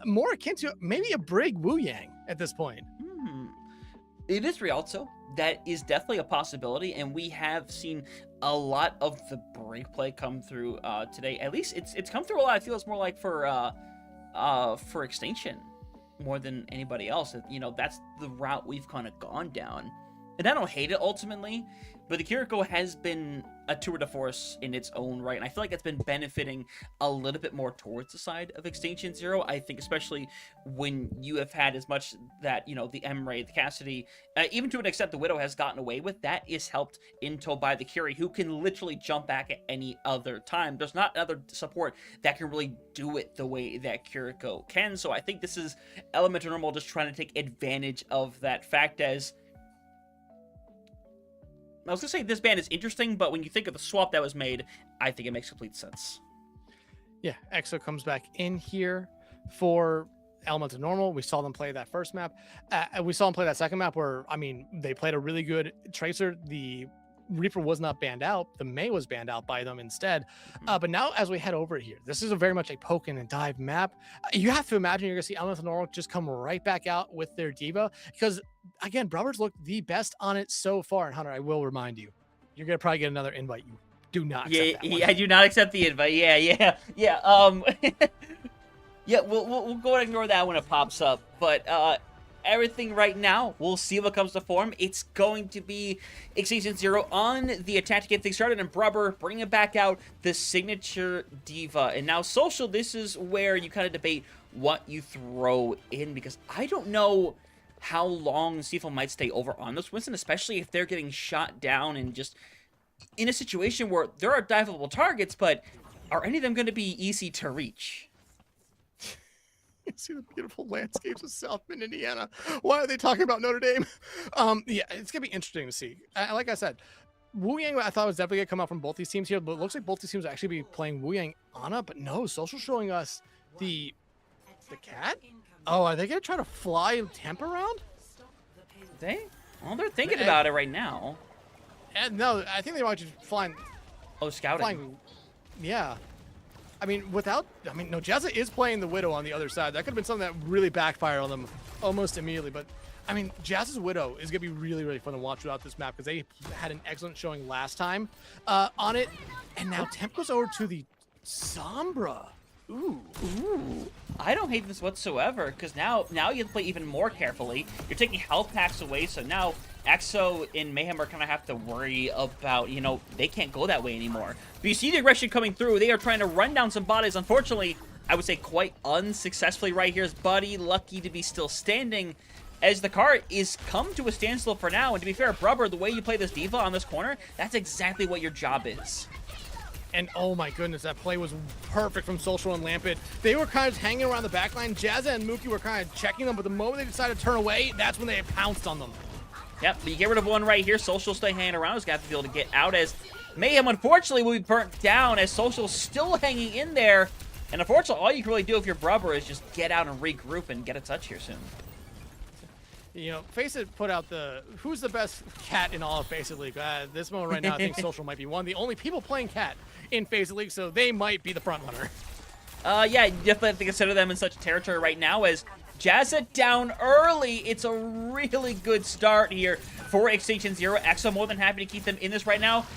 more akin to maybe a Brig Wu Yang at this point. It is Rialto. That is definitely a possibility, and we have seen a lot of the break play come through today. At least it's come through a lot. I feel it's more like for Extinction more than anybody else. You know, that's the route we've kind of gone down. And I don't hate it ultimately, but the Kiriko has been a tour de force in its own right, and I feel like it's been benefiting a little bit more towards the side of Extinction Zero. I think especially when you have had as much that, you know, the Emray, the Cassidy, even to an extent the Widow has gotten away with, that is helped in tow by the Curie, who can literally jump back at any other time. There's not another support that can really do it the way that Kiriko can, so I think this is Elemental Normal just trying to take advantage of that fact. As I was going to say this ban is interesting, but when you think of the swap that was made, I think it makes complete sense. Yeah, EXO comes back in here for Elemental Normal. We saw them play that first map. We saw them play that second map where, I mean, they played a really good Tracer. The Reaper was not banned out. The Mei was banned out by them instead. But now as we head over here, this is very much a poke and dive map. You have to imagine you're going to see Elemental Normal just come right back out with their D.Va, because again, Brothers look the best on it so far. And Hunter, I will remind you, you're going to probably get another invite. You do not accept that one. I do not accept the invite. Yeah. Yeah, we'll go and ignore that when it pops up. But everything right now. We'll see what comes to form. It's going to be Extinction Zero on the attack to get things started, and Brubber bringing back out the signature diva. And now Social, this is where you kind of debate what you throw in, because I don't know how long Seaful might stay over on this Winston, especially if they're getting shot down and just in a situation where there are diveable targets, but are any of them going to be easy to reach? You see the beautiful landscapes of South Bend, Indiana. Why are they talking about Notre Dame? Yeah, it's gonna be interesting to see. Like I said, Wu Yang, I thought was definitely gonna come out from both these teams here, but it looks like both these teams will actually be playing Wu Yang Ana, but no, Social showing us the cat. Oh, are they gonna try to fly Temp around? Well, they're thinking about it right now. And no, I think they might just flying. Oh, scouting. Flying, yeah. I mean, no, Jazza is playing the Widow on the other side. That could have been something that really backfired on them almost immediately. But, I mean, Jazza's Widow is going to be really, really fun to watch throughout this map because they had an excellent showing last time on it. And now Temp goes over to the Sombra. Ooh. I don't hate this whatsoever, because now you have to play even more carefully. You're taking health packs away, so now Exo and Mayhem are going to have to worry about, they can't go that way anymore. But you see the aggression coming through. They are trying to run down some bodies. Unfortunately, I would say quite unsuccessfully right here is Buddy, lucky to be still standing, as the car is come to a standstill for now. And to be fair, Brubber, the way you play this diva on this corner, that's exactly what your job is. And oh my goodness, that play was perfect from Social and Lampet. They were kind of hanging around the backline. Jazza and Mookie were kind of checking them, but the moment they decided to turn away, that's when they pounced on them. Yep, but you get rid of one right here. Social stay hanging around. He's got to be able to get out, as Mayhem, unfortunately, will be burnt down, as Social's still hanging in there. And unfortunately, all you can really do if you're Brubber is just get out and regroup and get a touch here soon. Faceit put out who's the best cat in all of Faceit League. This moment right now, I think Social might be one of the only people playing cat in Faceit League, so they might be the front runner. Yeah, you definitely have to consider them in such a territory right now, as Jazza down early. It's a really good start here for Extinction Zero. Exo more than happy to keep them in this right now.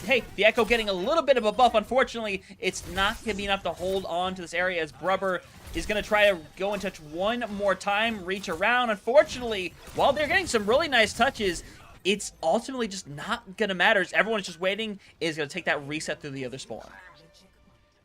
Hey, the Echo getting a little bit of a buff. Unfortunately, it's not going to be enough to hold on to this area, as Brubber is going to try to go and touch one more time, reach around. Unfortunately, while they're getting some really nice touches, it's ultimately just not going to matter. Everyone's just waiting, is going to take that reset through the other spawn.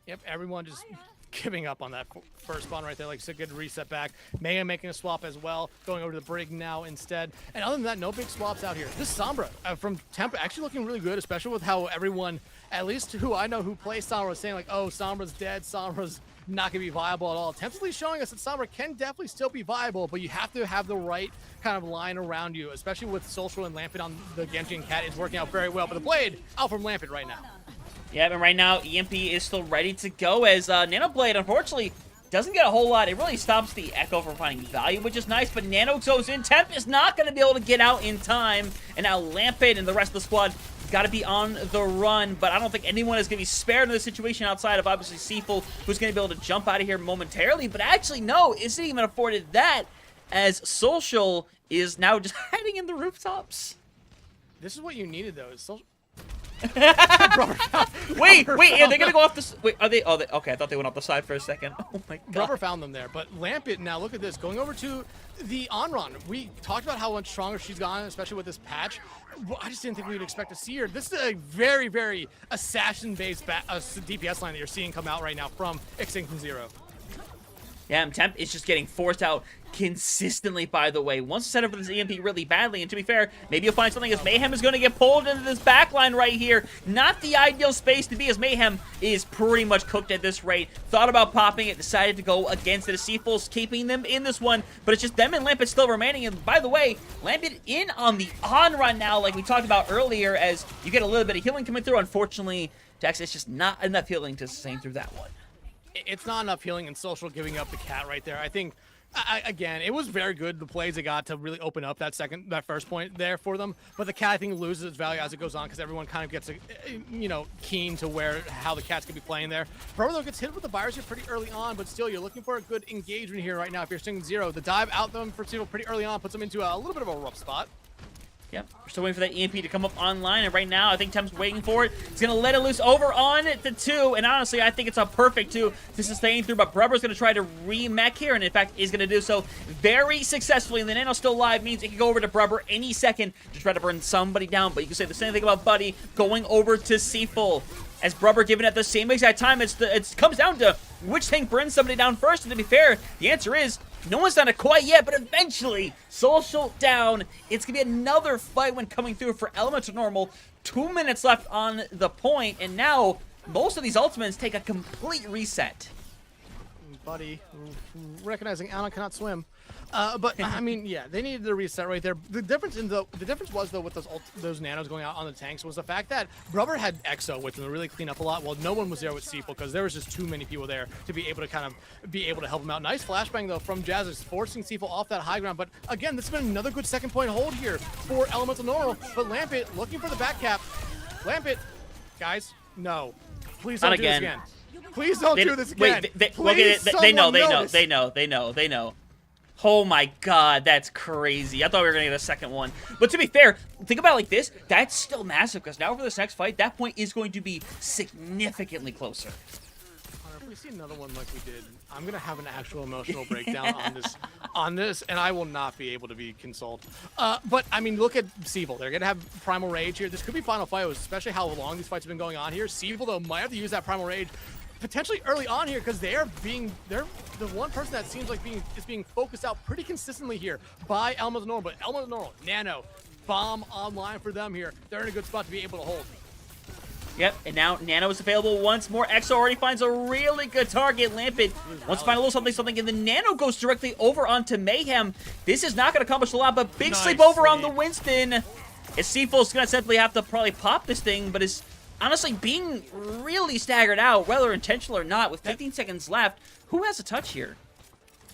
Yep, everyone just giving up on that first spawn right there. Like, it's a good reset back. Mayhem making a swap as well, going over to the Brig now instead. And other than that, no big swaps out here. This Sombra from Temp actually looking really good, especially with how everyone, at least who I know who plays Sombra, is saying like, oh, Sombra's dead, Sombra's not going to be viable at all. Temptedly showing us that Sombra can definitely still be viable, but you have to have the right kind of line around you, especially with Social and Lampet on the Genji and Cat. It's working out very well, but the Blade out from Lampet right now. Yeah, but right now, EMP is still ready to go, as Nanoblade, unfortunately, doesn't get a whole lot. It really stops the Echo from finding value, which is nice, but Nano goes in. Temp is not going to be able to get out in time, and now Lampet and the rest of the squad got to be on the run, but I don't think anyone is going to be spared in this situation outside of, obviously, Seaful, who's going to be able to jump out of here momentarily, but actually, no, isn't even afforded that, as Social is now just hiding in the rooftops. This is what you needed, though, is Social... wait, are they gonna go off the? Wait, are they? Oh, okay. I thought they went off the side for a second. Oh my god. Rubber found them there, but Lampet now. Look at this, going over to the Onron. We talked about how much stronger she's gone, especially with this patch. Well, I just didn't think we'd expect to see her. This is a very, very assassin-based DPS line that you're seeing come out right now from Extinction Zero. Yeah, Temp is just getting forced out consistently, by the way. Wants to set up for this EMP really badly, and to be fair, maybe you'll find something as Mayhem is going to get pulled into this backline right here. Not the ideal space to be, as Mayhem is pretty much cooked at this rate. Thought about popping it, decided to go against it. Seaful's keeping them in this one, but it's just them and Lampet still remaining. And by the way, Lampet in on the on-run now, like we talked about earlier, as you get a little bit of healing coming through. Unfortunately, Dex, it's just not enough healing to sustain through that one. It's not enough healing, and Social giving up the cat right there. I think, again, it was very good, the plays they got to really open up that first point there for them. But the cat, I think, loses its value as it goes on, because everyone kind of gets, keen to how the cat's going to be playing there. Brubber, though, gets hit with the virus here pretty early on, but still, you're looking for a good engagement here right now if you're Extinction Zero. The dive out them for Seaful pretty early on puts them into a little bit of a rough spot. Yep, we're still waiting for that EMP to come up online, and right now, I think Tem's waiting for it. He's going to let it loose over on the 2, and honestly, I think it's a perfect 2 to sustain through, but Brubber's going to try to re-mech here, and in fact, is going to do so very successfully, and the Nano still alive means it can go over to Brubber any second to try to burn somebody down, but you can say the same thing about Buddy going over to Seafull. As Brubber giving at the same exact time, it comes down to which tank burns somebody down first, and to be fair, the answer is no one's done it quite yet, but eventually, Social down. It's going to be another fight when coming through for Elemental Normal. 2 minutes left on the point, and now most of these ultimates take a complete reset. Buddy, recognizing Alan cannot swim. But I mean, yeah, they needed the reset right there. The difference was though with those nanos going out on the tanks was the fact that Brubber had Exo with them to really clean up a lot. Well, no one was there with Seafull because there was just too many people there to be able to help him out. Nice flashbang though from Jazz, forcing Seafull off that high ground. But again, this has been another good second point hold here for Elemental Normal. But Lampit looking for the back cap. Lampit, guys, no, please don't do this again. Please don't do this again. Wait, they know. Oh my god, that's crazy. I thought we were going to get a second one. But to be fair, think about it like this. That's still massive because now for this next fight, that point is going to be significantly closer. If we see another one like we did, I'm going to have an actual emotional breakdown on this, and I will not be able to be consoled. But, I mean, look at Seafull. They're going to have Primal Rage here. This could be Final Fight, especially how long these fights have been going on here. Seafull, though, might have to use that Primal Rage potentially early on here because they're the one person that seems like is being focused out pretty consistently here by Elemental Normal. But Elemental Normal, Nano, bomb online for them here. They're in a good spot to be able to hold. Yep, and now Nano is available once more. Exo already finds a really good target. Lampit wants to find a little something, and the Nano goes directly over onto Mayhem. This is not going to accomplish a lot, but big sleep over on the Winston. As Seafull's going to simply have to probably pop this thing, but is honestly being really staggered out, whether intentional or not, with 15 seconds left. Who has a touch here?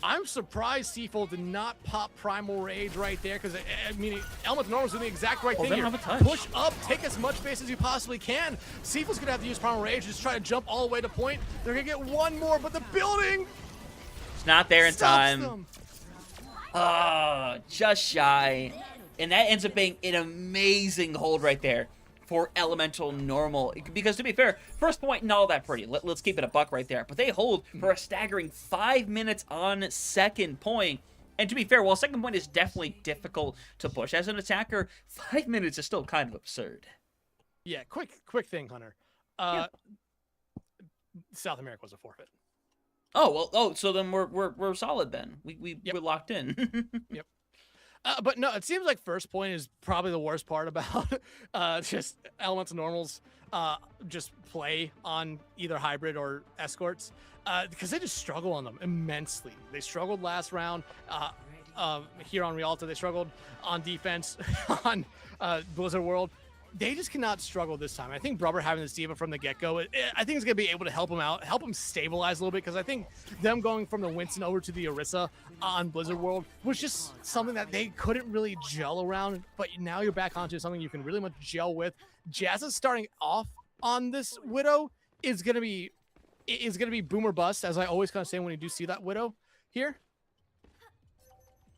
I'm surprised Seafull did not pop Primal Rage right there, because, I mean, Elemental Normal's doing the exact right thing here. Push up, take as much space as you possibly can. Seafull's going to have to use Primal Rage, just try to jump all the way to point. They're going to get one more, but the building... It's not there in time. Them. Just shy. And that ends up being an amazing hold right there for Elemental Normal, because to be fair, first point not all that pretty. Let's keep it a buck right there, but they hold for a staggering 5 minutes on second point. And to be fair, while second point is definitely difficult to push as an attacker, 5 minutes is still kind of absurd. Yeah, quick thing, Hunter. South America was a forfeit. So then we're solid then. We're locked in. Yep. But no, it seems like first point is probably the worst part about just Elemental Normal's just play on either hybrid or escorts, because they just struggle on them immensely. They struggled last round here on Rialto. They struggled on defense on Blizzard World. They just cannot struggle this time. I think Brubber having this diva from the get-go, I think it's going to be able to help him out, help him stabilize a little bit, because I think them going from the Winston over to the Orisa on Blizzard World was just something that they couldn't really gel around, but now you're back onto something you can really much gel with. Jazz is starting off on this Widow is going to be boom or bust, as I always kind of say when you do see that Widow here.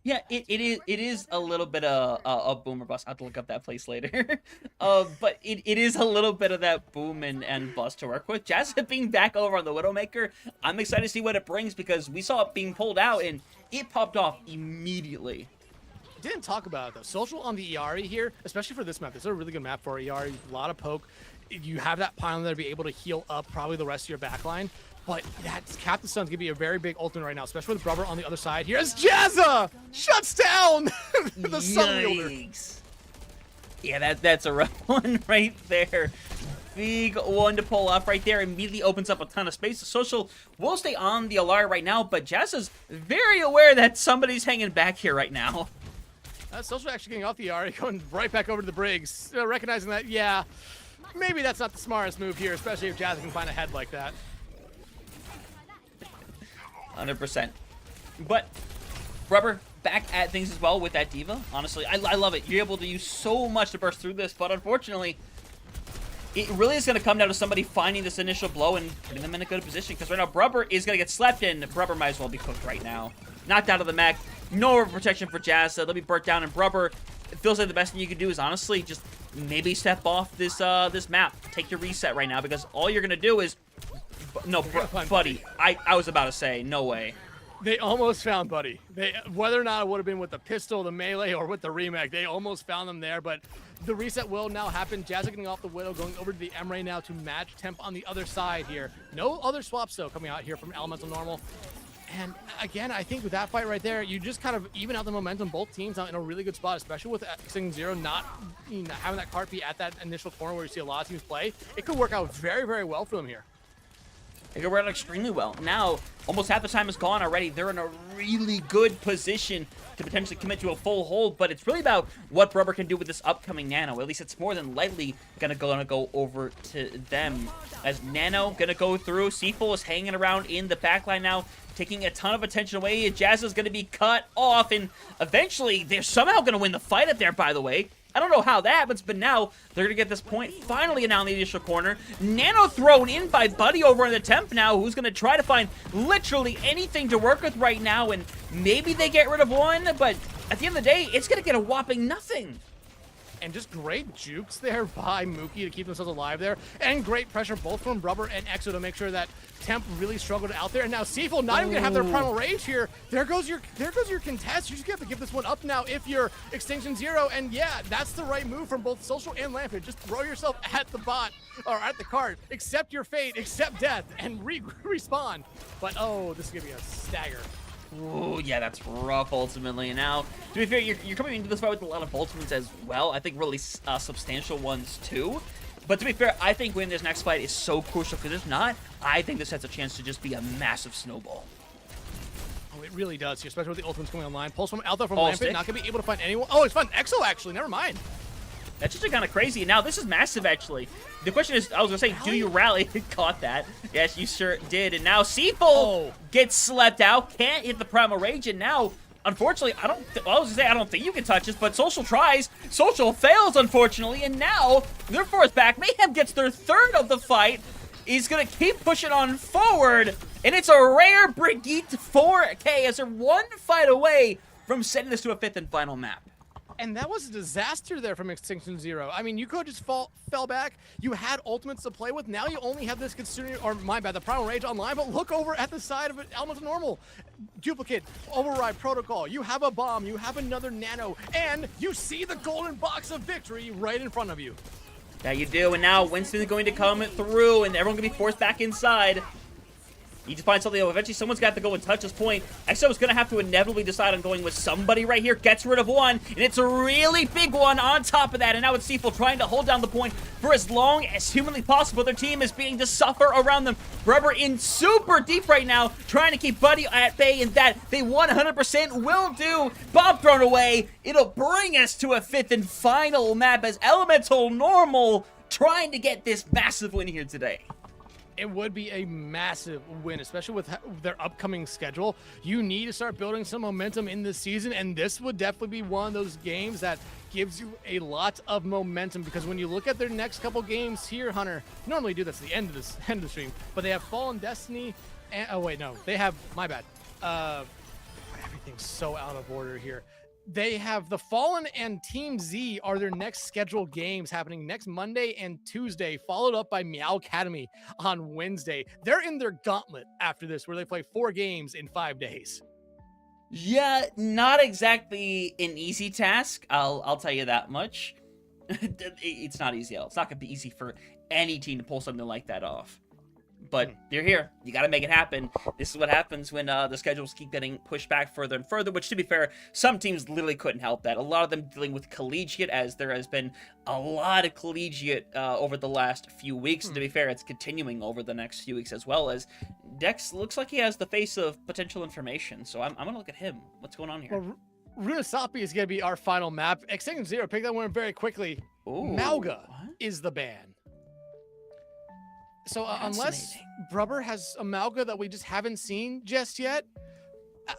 Yeah, it is a little bit of a boom or bust. I have to look up that place later. But it is a little bit of that boom and bust to work with. Jazz being back over on the Widowmaker, I'm excited to see what it brings, because we saw it being pulled out and it popped off immediately. Didn't talk about it though. Social on the ERE here, especially for this map. This is a really good map for ERE. A lot of poke. You have that pylon there to be able to heal up probably the rest of your backline. But that Captain Sun's going to be a very big ultimate right now, especially with Brubber on the other side here as Jazza shuts down the Sun Wielder. Yeah, that's a rough one right there. Big one to pull off right there. Immediately opens up a ton of space. Social will stay on the Alara right now, but Jazza's very aware that somebody's hanging back here right now. Social actually getting off the Ari, going right back over to the Briggs, recognizing that, yeah, maybe that's not the smartest move here, especially if Jazza can find a head like that. 100%. But Brubber back at things as well with that diva. Honestly, I love it. You're able to use so much to burst through this, but unfortunately, it really is going to come down to somebody finding this initial blow and putting them in a good position, because right now Brubber is going to get slept in. Brubber might as well be cooked right now. Knocked out of the mech. No protection for Jazza. They'll be burnt down, and Brubber it feels like the best thing you could do is honestly just maybe step off this this map. Take your reset right now, because all you're gonna do is no, buddy. I was about to say no way. They almost found Buddy. Whether or not it would have been with the pistol, the melee, or with the remake, they almost found them there, but the reset will now happen. Jazz getting off the Widow, going over to the Emray now to match Temp on the other side here. No other swaps, though, coming out here from Elemental Normal. And again, I think with that fight right there, you just kind of even out the momentum. Both teams are in a really good spot, especially with Xing Zero not having that card be at that initial corner where you see a lot of teams play. It could work out very, very well for them here. It could work out extremely well. Now, almost half the time is gone already. They're in a really good position to potentially commit to a full hold, but it's really about what Brubber can do with this upcoming Nano. At least it's more than likely gonna go over to them. As Nano gonna go through, Seafull is hanging around in the backline now, taking a ton of attention away. Jazz is gonna be cut off, and eventually they're somehow gonna win the fight up there, by the way. I don't know how that happens, but now they're going to get this point finally now in the initial corner. Nano thrown in by Buddy over in the Temp now, who's going to try to find literally anything to work with right now, and maybe they get rid of one, but at the end of the day, it's going to get a whopping nothing. And just great jukes there by Mookie to keep themselves alive there. And great pressure both from Brubber and Exo to make sure that Temp really struggled out there. And now Seafull not even gonna have their primal rage here. There goes your contest. You just have to give this one up now if you're Extinction Zero. And yeah, that's the right move from both Social and Lampard. Just throw yourself at the bot or at the card. Accept your fate, accept death, and respawn. But oh, this is gonna be a stagger. Ooh, yeah, that's rough ultimately. And now, to be fair, you're coming into this fight with a lot of ultimates as well. I think really substantial ones too. But to be fair, I think winning this next fight is so crucial, because if not, I think this has a chance to just be a massive snowball. Oh, it really does here, especially with the ultimates coming online. Pulse from out there from Lampard, not going to be able to find anyone. Oh, it's fun. Exo, actually. Never mind. That's just kind of crazy. Now, this is massive, actually. The question is, I was going to say, do you rally? Caught that. Yes, you sure did. And now Seafull gets slept out. Can't hit the Primal Rage. And now, unfortunately, I was going to say, I don't think you can touch this, but Social tries. Social fails, unfortunately. And now, they're forced back. Mayhem gets their third of the fight. He's going to keep pushing on forward. And it's a rare Brigitte 4K as they're one fight away from sending this to a fifth and final map. And that was a disaster there from Extinction Zero. I mean, you could just fell back. You had ultimates to play with. Now you only have this Kitsune, or my bad, the Primal Rage online, but look over at the side of it. Elemental Normal. Duplicate, Override Protocol. You have a bomb. You have another Nano. And you see the golden box of victory right in front of you. Yeah, you do. And now Winston is going to come through, and everyone going to be forced back inside. You just find something. Eventually, someone's got to go and touch this point. Exo is going to have to inevitably decide on going with somebody right here. Gets rid of one, and it's a really big one on top of that. And now it's Seafull trying to hold down the point for as long as humanly possible. Their team is being to suffer around them. Brubber in super deep right now, trying to keep Buddy at bay, and that they 100% will do. Bomb thrown away. It'll bring us to a fifth and final map as Elemental Normal trying to get this massive win here today. It would be a massive win, especially with their upcoming schedule. You need to start building some momentum in this season, and this would definitely be one of those games that gives you a lot of momentum, because when you look at their next couple games here, Hunter, normally do this at the end of the stream, but they have Fallen Destiny, and, oh wait, no, they have, my bad, everything's so out of order here. They have the Fallen and Team Z are their next scheduled games happening next Monday and Tuesday, followed up by Meow Academy on Wednesday. They're in their gauntlet after this, where they play 4 games in 5 days. Yeah, not exactly an easy task. I'll tell you that much. It's not easy. It's not going to be easy for any team to pull something like that off. But they're here. You got to make it happen. This is what happens when the schedules keep getting pushed back further and further, which, to be fair, some teams literally couldn't help that. A lot of them dealing with collegiate, as there has been a lot of collegiate over the last few weeks. And to be fair, it's continuing over the next few weeks as well, as Dex looks like he has the face of potential information. So I'm going to look at him. What's going on here? Well, Runasapi is going to be our final map. Extinction Zero, pick that one very quickly. Ooh, Mauga is the ban. So unless Brubber has a Mauga that we just haven't seen just yet,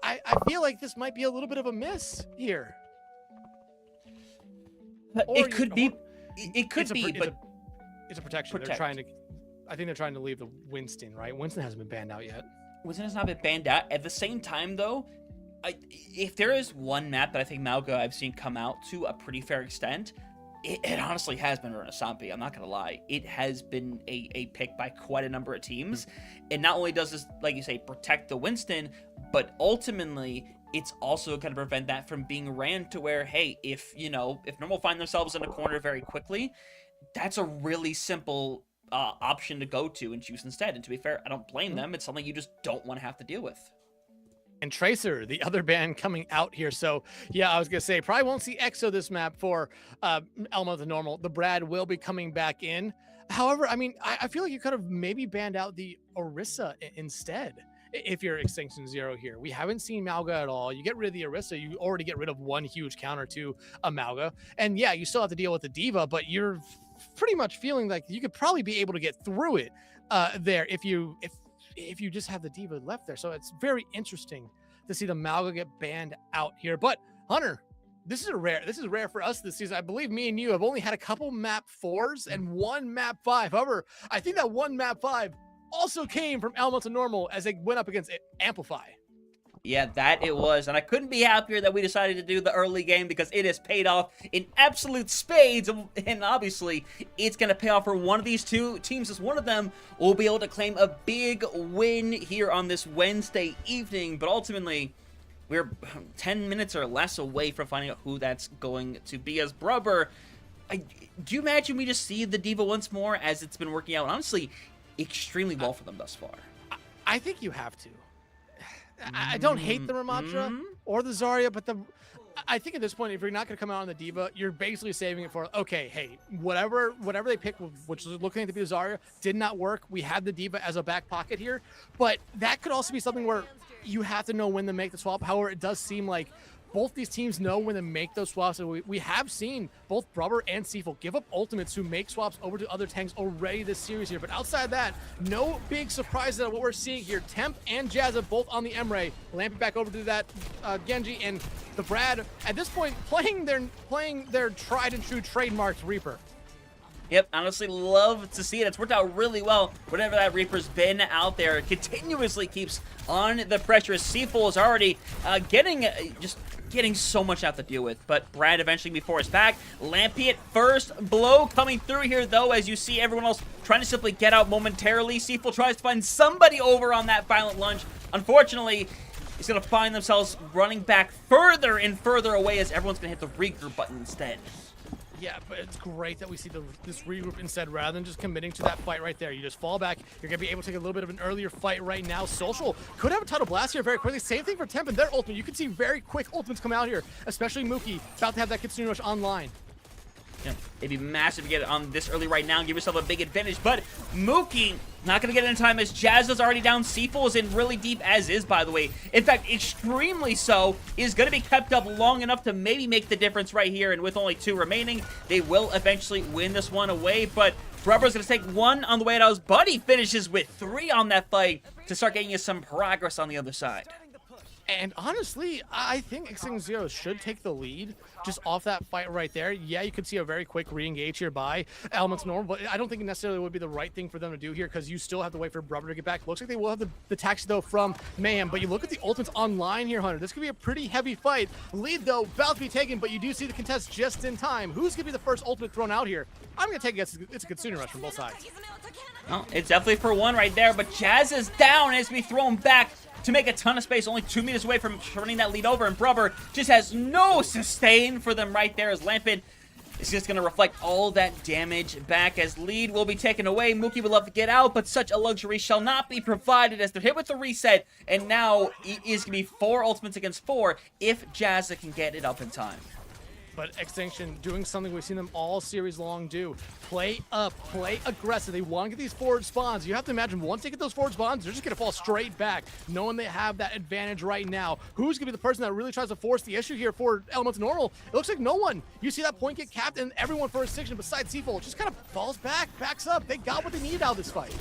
I feel like this might be a little bit of a miss here. It could be, but it's a protection. They're trying to. I think they're trying to leave the Winston, right? Winston hasn't been banned out yet. Winston has not been banned out. At the same time, though, If there is one map that I think Mauga I've seen come out to a pretty fair extent, it honestly has been Renaissance. I'm not going to lie. It has been a pick by quite a number of teams. And not only does this, like you say, protect the Winston, but ultimately it's also going to prevent that from being ran to where, hey, if Normal find themselves in a corner very quickly, that's a really simple option to go to and choose instead. And to be fair, I don't blame them. It's something you just don't want to have to deal with. And Tracer, the other band coming out here. So, yeah, I was going to say, probably won't see EXO this map for Element of Normal. The Brad will be coming back in. However, I mean, I feel like you could have maybe banned out the Orisa instead if you're Extinction Zero here. We haven't seen Mauga at all. You get rid of the Orisa, you already get rid of one huge counter to a Mauga. And, yeah, you still have to deal with the Diva, but you're pretty much feeling like you could probably be able to get through it there if you just have the Diva left there. So it's very interesting to see the Mauga get banned out here. But Hunter, this is rare for us this season. I believe me and you have only had a couple map 4s and one map 5. However, I think that one map 5 also came from Elemental Normal as they went up against Amplify. Yeah, that it was. And I couldn't be happier that we decided to do the early game because it has paid off in absolute spades. And obviously, it's going to pay off for one of these two teams as one of them will be able to claim a big win here on this Wednesday evening. But ultimately, we're 10 minutes or less away from finding out who that's going to be. As Brubber, do you imagine we just see the Diva once more as it's been working out, honestly, extremely well for them thus far? I think you have to. I don't hate the Ramattra or the Zarya, but I think at this point, if you're not going to come out on the Diva, you're basically saving it for, okay, hey, whatever they pick, which is looking to be the Zarya, did not work. We had the Diva as a back pocket here, but that could also be something where you have to know when to make the swap. However, it does seem like both these teams know when to make those swaps. And we have seen both Brubber and Seaful give up ultimates who make swaps over to other tanks already this series here. But outside of that, no big surprises at what we're seeing here. Temp and Jazza both on the Emre. Lamping back over to that Genji, and the Brad at this point playing their tried and true trademarked Reaper. Yep, honestly love to see it. It's worked out really well. Whatever that Reaper's been out there, it continuously keeps on the pressure. Seaful is already getting so much out to deal with, but Brad eventually be forced back. Lampiot first blow coming through here, though, as you see everyone else trying to simply get out momentarily. Seaful tries to find somebody over on that violent lunge. Unfortunately, he's going to find themselves running back further and further away as everyone's going to hit the regroup button instead. Yeah, but it's great that we see this regroup instead rather than just committing to that fight right there. You just fall back. You're going to be able to take a little bit of an earlier fight right now. Social could have a Tidal Blast here very quickly. Same thing for Temp and their ultimate. You can see very quick ultimates come out here, especially Mookie about to have that Kitsune Rush online. Yeah, it'd be massive to get it on this early right now and give yourself a big advantage, but Mookie not going to get it in time as Jazza's already down. Seaful is in really deep, as is, by the way. In fact, extremely so, is going to be kept up long enough to maybe make the difference right here, and with only 2 remaining, they will eventually win this one away, but Brubber's going to take 1 on the way out. His buddy finishes with 3 on that fight to start getting you some progress on the other side. And honestly, I think Extinction Zero should take the lead just off that fight right there. Yeah, you could see a very quick re-engage here by Elements Normal, but I don't think it necessarily would be the right thing for them to do here because you still have to wait for Brubber to get back. Looks like they will have the taxi, though, from Mayhem, but you look at the ultimates online here, Hunter. This could be a pretty heavy fight. Lead, though, about to be taken, but you do see the contest just in time. Who's going to be the first ultimate thrown out here? I'm going to take a guess. It's a Kitsune Rush from both sides. Well, it's definitely for 1 right there, but Jazz is down as we throw him back to make a ton of space, only 2 meters away from turning that lead over, and Brubber just has no sustain for them right there as Lampin is just going to reflect all that damage back as lead will be taken away. Mookie would love to get out, but such a luxury shall not be provided as they're hit with the reset, and now it is going to be 4 ultimates against 4 if Jazza can get it up in time. But Extinction doing something we've seen them all series long do. Play up, play aggressive. They want to get these forward spawns. You have to imagine once they get those forward spawns, they're just going to fall straight back, knowing they have that advantage right now. Who's going to be the person that really tries to force the issue here for Elements Normal? It looks like no one. You see that point get capped, and everyone for Extinction besides Seaful just kind of falls back, backs up. They got what they needed out of this fight.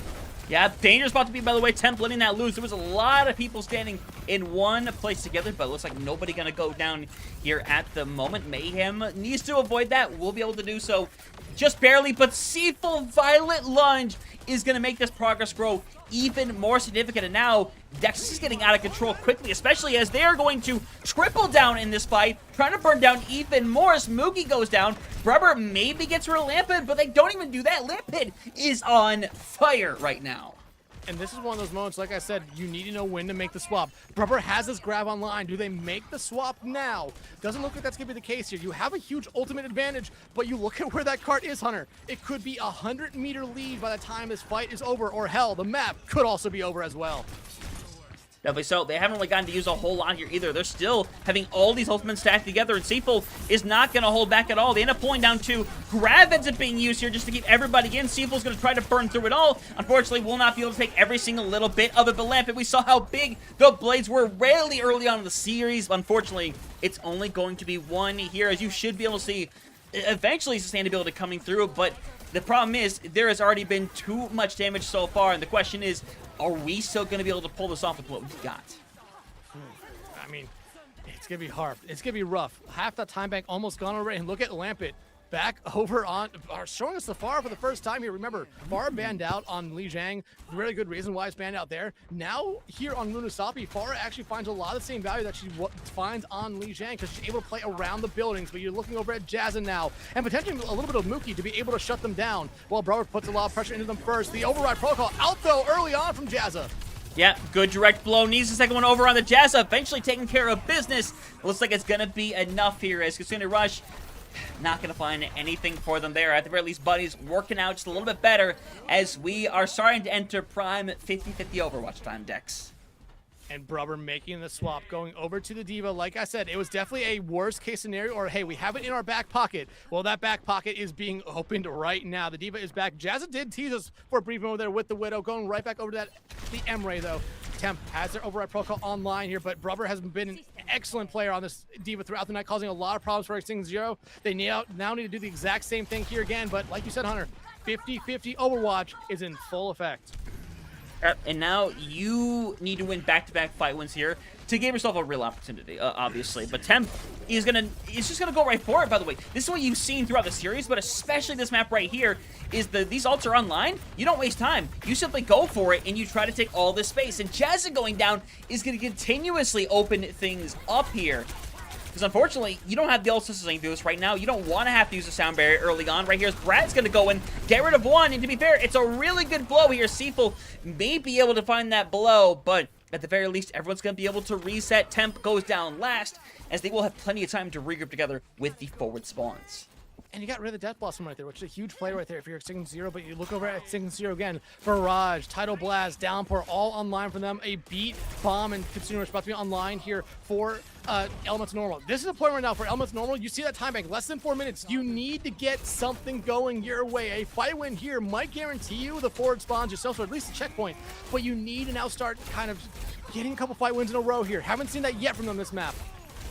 Yeah, danger's about to be, by the way, Temp letting that loose. There was a lot of people standing in one place together, but it looks like nobody going to go down here at the moment. Mayhem needs to avoid that. We'll be able to do so just barely, but Seaful Violet Lunge is going to make this progress grow even more significant. And now Dex is getting out of control quickly, especially as they are going to triple down in this fight, trying to burn down even more as Moogie goes down. Brubber maybe gets rid of Lampid, but they don't even do that. Lampid is on fire right now. And this is one of those moments, like I said, you need to know when to make the swap. Brubber has this grab online. Do they make the swap now? Doesn't look like that's going to be the case here. You have a huge ultimate advantage, but you look at where that cart is, Hunter. It could be 100-meter lead by the time this fight is over, or hell, the map could also be over as well. Definitely so. They haven't really gotten to use a whole lot here either. They're still having all these ultimates stacked together, and Seafold is not going to hold back at all. They end up pulling down 2. Grav ends up being used here just to keep everybody in. Seafold's going to try to burn through it all. Unfortunately, will not be able to take every single little bit of it, but Lampid, we saw how big the blades were really early on in the series. Unfortunately, it's only going to be 1 here, as you should be able to see eventually sustainability coming through, but the problem is there has already been too much damage so far, and the question is, are we still going to be able to pull this off with what we've got? I mean, it's going to be hard. It's going to be rough. Half that time bank almost gone already, and look at Lampid. Back over on, showing us the Pharah for the first time here. Remember, Pharah banned out on Li Jiang. Really good reason why it's banned out there. Now, here on Lunasapi, Pharah actually finds a lot of the same value that she finds on Li Jiang because she's able to play around the buildings. But you're looking over at Jazza now, and potentially a little bit of Mookie to be able to shut them down. While Brubber puts a lot of pressure into them first. The override protocol out, though, early on from Jazza. Yeah, good direct blow. Needs the second one over on the Jazza. Eventually taking care of business. Looks like it's going to be enough here as Kasuna Rush not going to find anything for them there. At the very least, Buddy's working out just a little bit better as we are starting to enter prime 50-50 Overwatch time, Dex. And Brubber making the swap, going over to the D.Va. Like I said, it was definitely a worst-case scenario, or hey, we have it in our back pocket. Well, that back pocket is being opened right now. The D.Va is back. Jazza did tease us for a brief moment there with the Widow, going right back over to the Emray, though. Temp has their override protocol online here, but Brubber has been an excellent player on this D.Va throughout the night, causing a lot of problems for Extinct Zero. They now need to do the exact same thing here again, but like you said, Hunter, 50-50 Overwatch is in full effect. And now you need to win back-to-back fight wins here to give yourself a real opportunity, obviously. But Temp is just gonna go right for it. By the way, this is what you've seen throughout the series, but especially this map right here is these ults are online. You don't waste time. You simply go for it and you try to take all this space. And Jazza going down is gonna continuously open things up here. Because unfortunately, you don't have the ult systems do this right now. You don't want to have to use a sound barrier early on. Right here, Brad's going to go and get rid of 1. And to be fair, it's a really good blow here. Seafold may be able to find that blow, but at the very least, everyone's going to be able to reset. Temp goes down last, as they will have plenty of time to regroup together with the forward spawns. And you got rid of the Death Blossom right there, which is a huge play right there if you're Extinct Zero, but you look over at Extinct Zero again. Barrage, Tidal Blast, Downpour, all online for them. A beat, Bomb, and Consumer is about to be online here for Elements Normal. This is a point right now for Elements Normal. You see that time bank, less than 4 minutes. You need to get something going your way. A fight win here might guarantee you the forward spawns yourself, or at least a checkpoint, but you need to now start kind of getting a couple fight wins in a row here. Haven't seen that yet from them this map.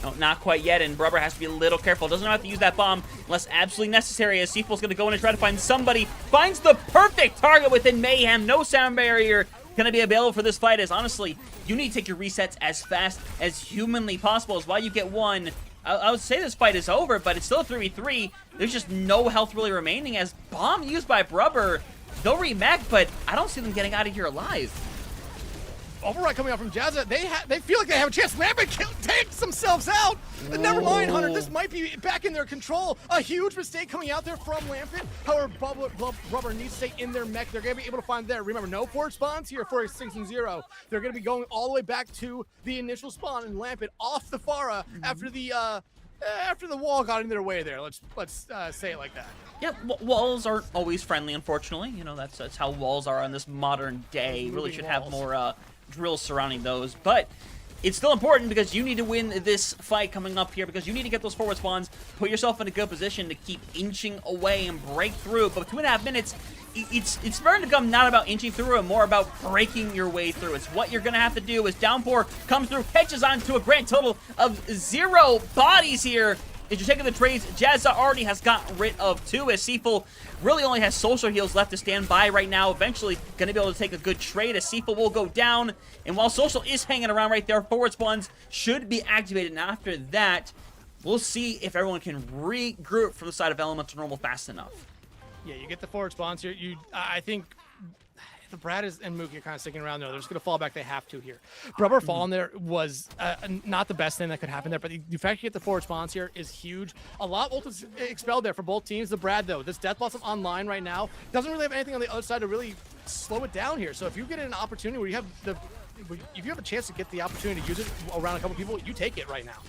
No, not quite yet, and Brubber has to be a little careful. Doesn't have to use that bomb unless absolutely necessary, as Seafold's going to go in and try to find somebody. Finds the perfect target within Mayhem. No sound barrier going to be available for this fight, as honestly, you need to take your resets as fast as humanly possible, as while you get 1. I would say this fight is over, but it's still a 3v3. There's just no health really remaining, as bomb used by Brubber. They'll remech, but I don't see them getting out of here alive. Override coming out from Jazza. They feel like they have a chance. Lampid takes themselves out. But never mind, Hunter. This might be back in their control. A huge mistake coming out there from Lampid. However, Brubber needs to stay in their mech. They're going to be able to find there. Remember, no forward spawns here for Extinct Zero. They're going to be going all the way back to the initial spawn, and Lampid off the Pharah after the wall got in their way there. Let's say it like that. Yeah, walls aren't always friendly, unfortunately. You know, that's how walls are on this modern day. Really should have more drills surrounding those, but it's still important because you need to win this fight coming up here, because you need to get those forward spawns, put yourself in a good position to keep inching away and break through. But 2.5 minutes, it's starting to become not about inching through and more about breaking your way through. It's what you're going to have to do as Downpour comes through, catches on to a grand total of 0 bodies here. If you're taking the trades, Jazza already has gotten rid of 2, as Seafold really only has social heals left to stand by right now. Eventually going to be able to take a good trade, as Seafold will go down. And while social is hanging around right there, forward spawns should be activated. And after that, we'll see if everyone can regroup from the side of Elemental Normal fast enough. Yeah, you get the forward spawns here. I think the Brad and Mookie are kind of sticking around there. They're just going to fall back. They have to here. Brubber falling there was not the best thing that could happen there, but the fact you get the forward spawns here is huge. A lot of ultimates expelled there for both teams. The Brad, though, this Death Blossom online right now doesn't really have anything on the other side to really slow it down here. So if you get an opportunity where you have if you have a chance to get the opportunity to use it around a couple people, you take it right now.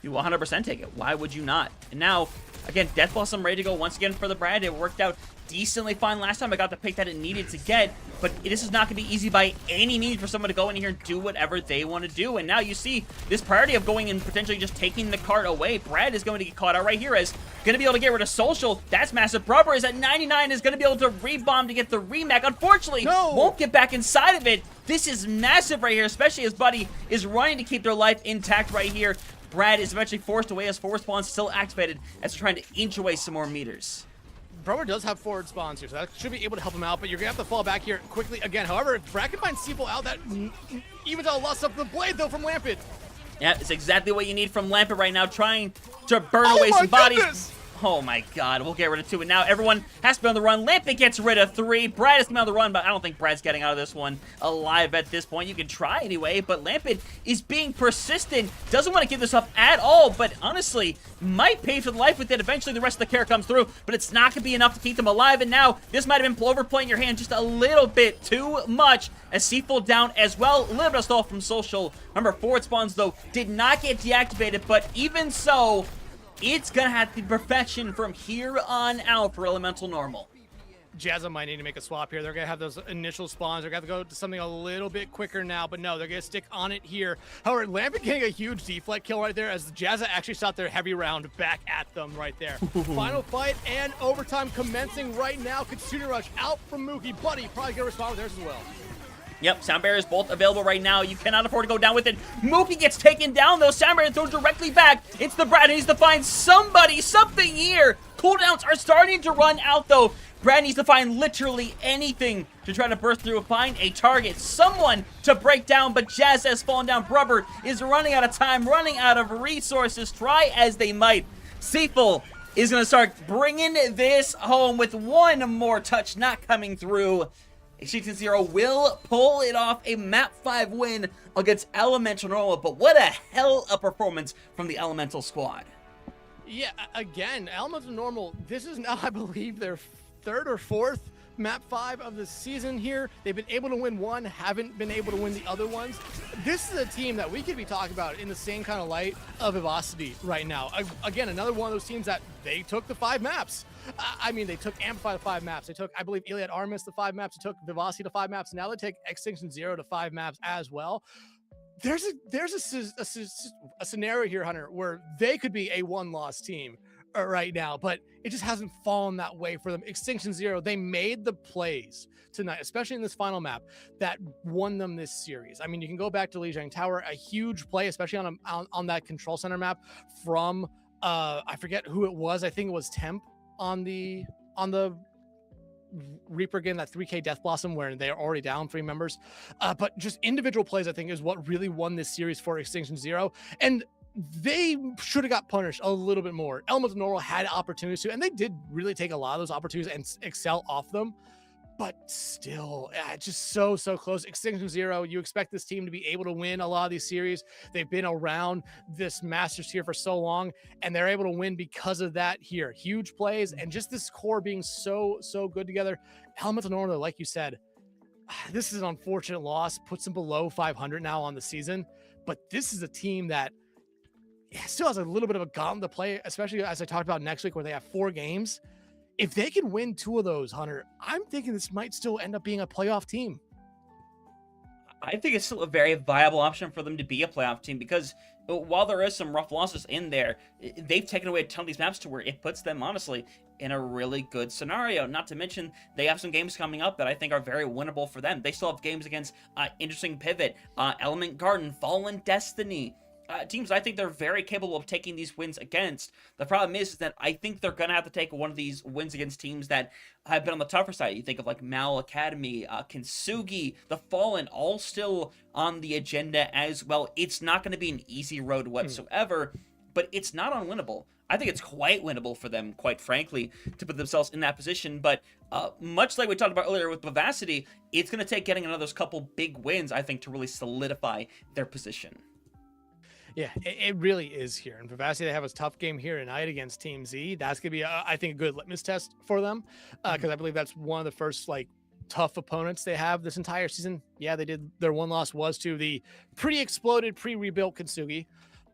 You 100% take it. Why would you not? And now, again, Death Blossom ready to go once again for the Brad. It worked out decently fine last time. I got the pick that it needed to get, but this is not going to be easy by any means for someone to go in here and do whatever they want to do. And now you see this priority of going and potentially just taking the card away. Brad is going to get caught out right here as going to be able to get rid of Social. That's massive. Brubber is at 99, is going to be able to rebomb to get the remake. Unfortunately, won't get back inside of it. This is massive right here, especially as Buddy is running to keep their life intact right here. Brad is eventually forced away as forward spawn still activated as they're trying to inch away some more meters. Brubber does have forward spawns here, so that should be able to help him out, but you're going to have to fall back here quickly again. However, if Brad can find Seafull out, that evens out a loss of the blade, though, from Lampet. Yeah, it's exactly what you need from Lampet right now, trying to burn away some bodies. Oh my god, we'll get rid of 2, and now everyone has to be on the run. Lampet gets rid of 3. Brad is coming on the run, but I don't think Brad's getting out of this one alive at this point. You can try anyway, but Lampet is being persistent, doesn't want to give this up at all, but honestly, might pay for the life with it. Eventually, the rest of the care comes through, but it's not going to be enough to keep them alive, and now this might have been overplaying your hand just a little bit too much, as Seafull down as well. A little bit of stall from Social. Remember, forward spawns, though, did not get deactivated, but even so, it's going to have to be perfection from here on out for Elemental Normal. Jazza might need to make a swap here. They're going to have those initial spawns. They're going to go to something a little bit quicker now, but no, they're going to stick on it here. However, Lampet getting a huge deflect kill right there as Jazza actually shot their heavy round back at them right there. Final fight and overtime commencing right now. Kitsune Rush out from Mookie. Buddy probably going to respond with theirs as well. Yep, Sound Barrier is both available right now. You cannot afford to go down with it. Mookie gets taken down, though. Sound Barrier throws directly back. It's the Brad. He needs to find somebody, something here. Cooldowns are starting to run out, though. Brad needs to find literally anything to try to burst through and find a target, someone to break down, but Jazz has fallen down. Brubber is running out of time, running out of resources. Try as they might. Seafull is going to start bringing this home with one more touch not coming through. Extinction Zero will pull it off, a map 5 win against Elemental Normal, but what a hell of a performance from the Elemental squad. Yeah, again, Elemental Normal, this is now, I believe, their 3rd or 4th map 5 of the season here. They've been able to win one, haven't been able to win the other ones. This is a team that we could be talking about in the same kind of light of Vivacity right now. Again, another one of those teams that they took the 5 maps. I mean, they took Amplify to 5 maps. They took, I believe, Iliad Artemis to 5 maps. They took Vivacity to 5 maps. Now they take Extinction Zero to 5 maps as well. There's a scenario here, Hunter, where they could be a 1-loss team right now, but it just hasn't fallen that way for them. Extinction Zero, they made the plays tonight, especially in this final map, that won them this series. I mean, you can go back to Lijiang Tower, a huge play, especially on that control center map from I forget who it was. I think it was Temp on the Reaper again, that 3K Death Blossom where they're already down 3 members. But just individual plays, I think, is what really won this series for Extinction Zero. And they should have got punished a little bit more. Elemental Normal had opportunities to, and they did really take a lot of those opportunities and excel off them. But still, just so close. Extinction Zero, you expect this team to be able to win a lot of these series. They've been around this Masters tier for so long, and they're able to win because of that here. Huge plays, and just this core being so good together. Elemental Normal, like you said, this is an unfortunate loss. Puts them below 500 now on the season. But this is a team that still has a little bit of a gauntlet to play, especially as I talked about next week where they have 4 games. If they can win 2 of those, Hunter, I'm thinking this might still end up being a playoff team. I think it's still a very viable option for them to be a playoff team because while there is some rough losses in there, they've taken away a ton of these maps to where it puts them, honestly, in a really good scenario. Not to mention, they have some games coming up that I think are very winnable for them. They still have games against Interesting Pivot, Element Garden, Fallen Destiny, teams I think they're very capable of taking these wins against. The problem is that I think they're going to have to take one of these wins against teams that have been on the tougher side. You think of like Mal Academy, Kintsugi, the Fallen, all still on the agenda as well. It's not going to be an easy road whatsoever, but it's not unwinnable. I think it's quite winnable for them, quite frankly, to put themselves in that position. But much like we talked about earlier with Vivacity, it's going to take getting another couple big wins, I think, to really solidify their position. Yeah, it really is here. And Vivacity, they have a tough game here tonight against Team Z. That's going to be, I think, a good litmus test for them because I believe that's one of the first, like, tough opponents they have this entire season. Yeah, they did. Their one loss was to the pre-exploded, pre-rebuilt Kintsugi.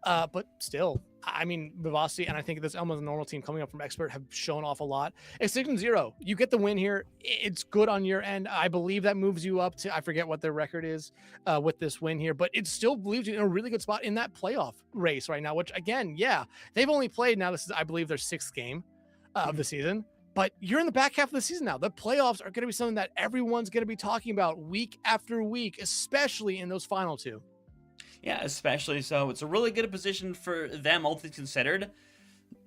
But still, I mean, Vivacity, and I think this almost a normal team coming up from Expert have shown off a lot. It's 6-0. You get the win here. It's good on your end. I believe that moves you up to, I forget what their record is with this win here, but it still leaves you in a really good spot in that playoff race right now, which again, yeah, they've only played now. This is, I believe, their 6th game of the season. But you're in the back half of the season now. The playoffs are going to be something that everyone's going to be talking about week after week, especially in those final 2. Yeah, especially so. It's a really good position for them, all things considered.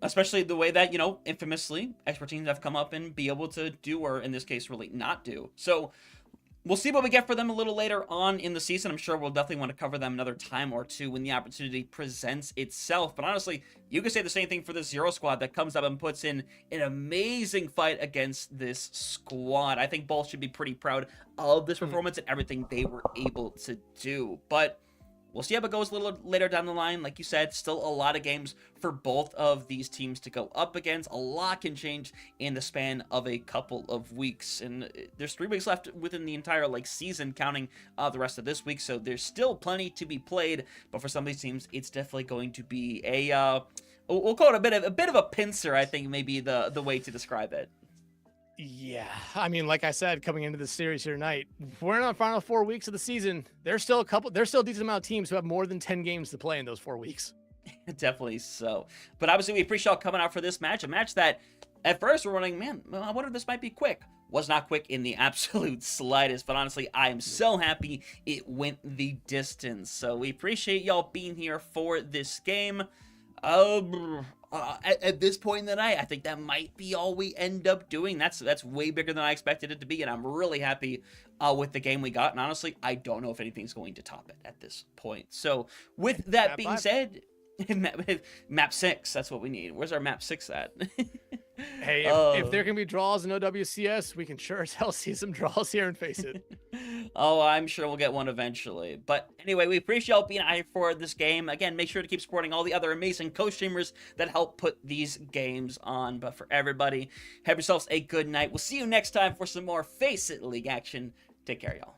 Especially the way that, infamously, expert teams have come up and be able to do, or in this case, really not do. So we'll see what we get for them a little later on in the season. I'm sure we'll definitely want to cover them another time or two when the opportunity presents itself. But honestly, you can say the same thing for this Zero squad that comes up and puts in an amazing fight against this squad. I think both should be pretty proud of this performance and everything they were able to do. But we'll see how it goes a little later down the line. Like you said, still a lot of games for both of these teams to go up against. A lot can change in the span of a couple of weeks. And there's 3 weeks left within the entire season, counting the rest of this week. So there's still plenty to be played. But for some of these teams, it's definitely going to be a, we'll call it a bit of a pincer, I think, maybe the way to describe it. Yeah, I mean, like I said, coming into the series here tonight, we're in the final 4 weeks of the season. There's still a decent amount of teams who have more than 10 games to play in those 4 weeks. Definitely so. But obviously, we appreciate y'all coming out for this match. A match that, at first, we're running, man, I wonder if this might be quick. Was not quick in the absolute slightest. But honestly, I am so happy it went the distance. So we appreciate y'all being here for this game. At this point in the night, I think that might be all we end up doing. That's way bigger than I expected it to be, and I'm really happy with the game we got. And honestly, I don't know if anything's going to top it at this point. So with that being said, map 6, that's what we need. Where's our map 6 at? Hey, if there can be draws in OWCS, we can sure as hell see some draws here and Faceit. Oh, I'm sure we'll get one eventually. But anyway, we appreciate y'all being out here for this game. Again, make sure to keep supporting all the other amazing co-streamers that help put these games on. But for everybody, have yourselves a good night. We'll see you next time for some more Faceit League action. Take care, y'all.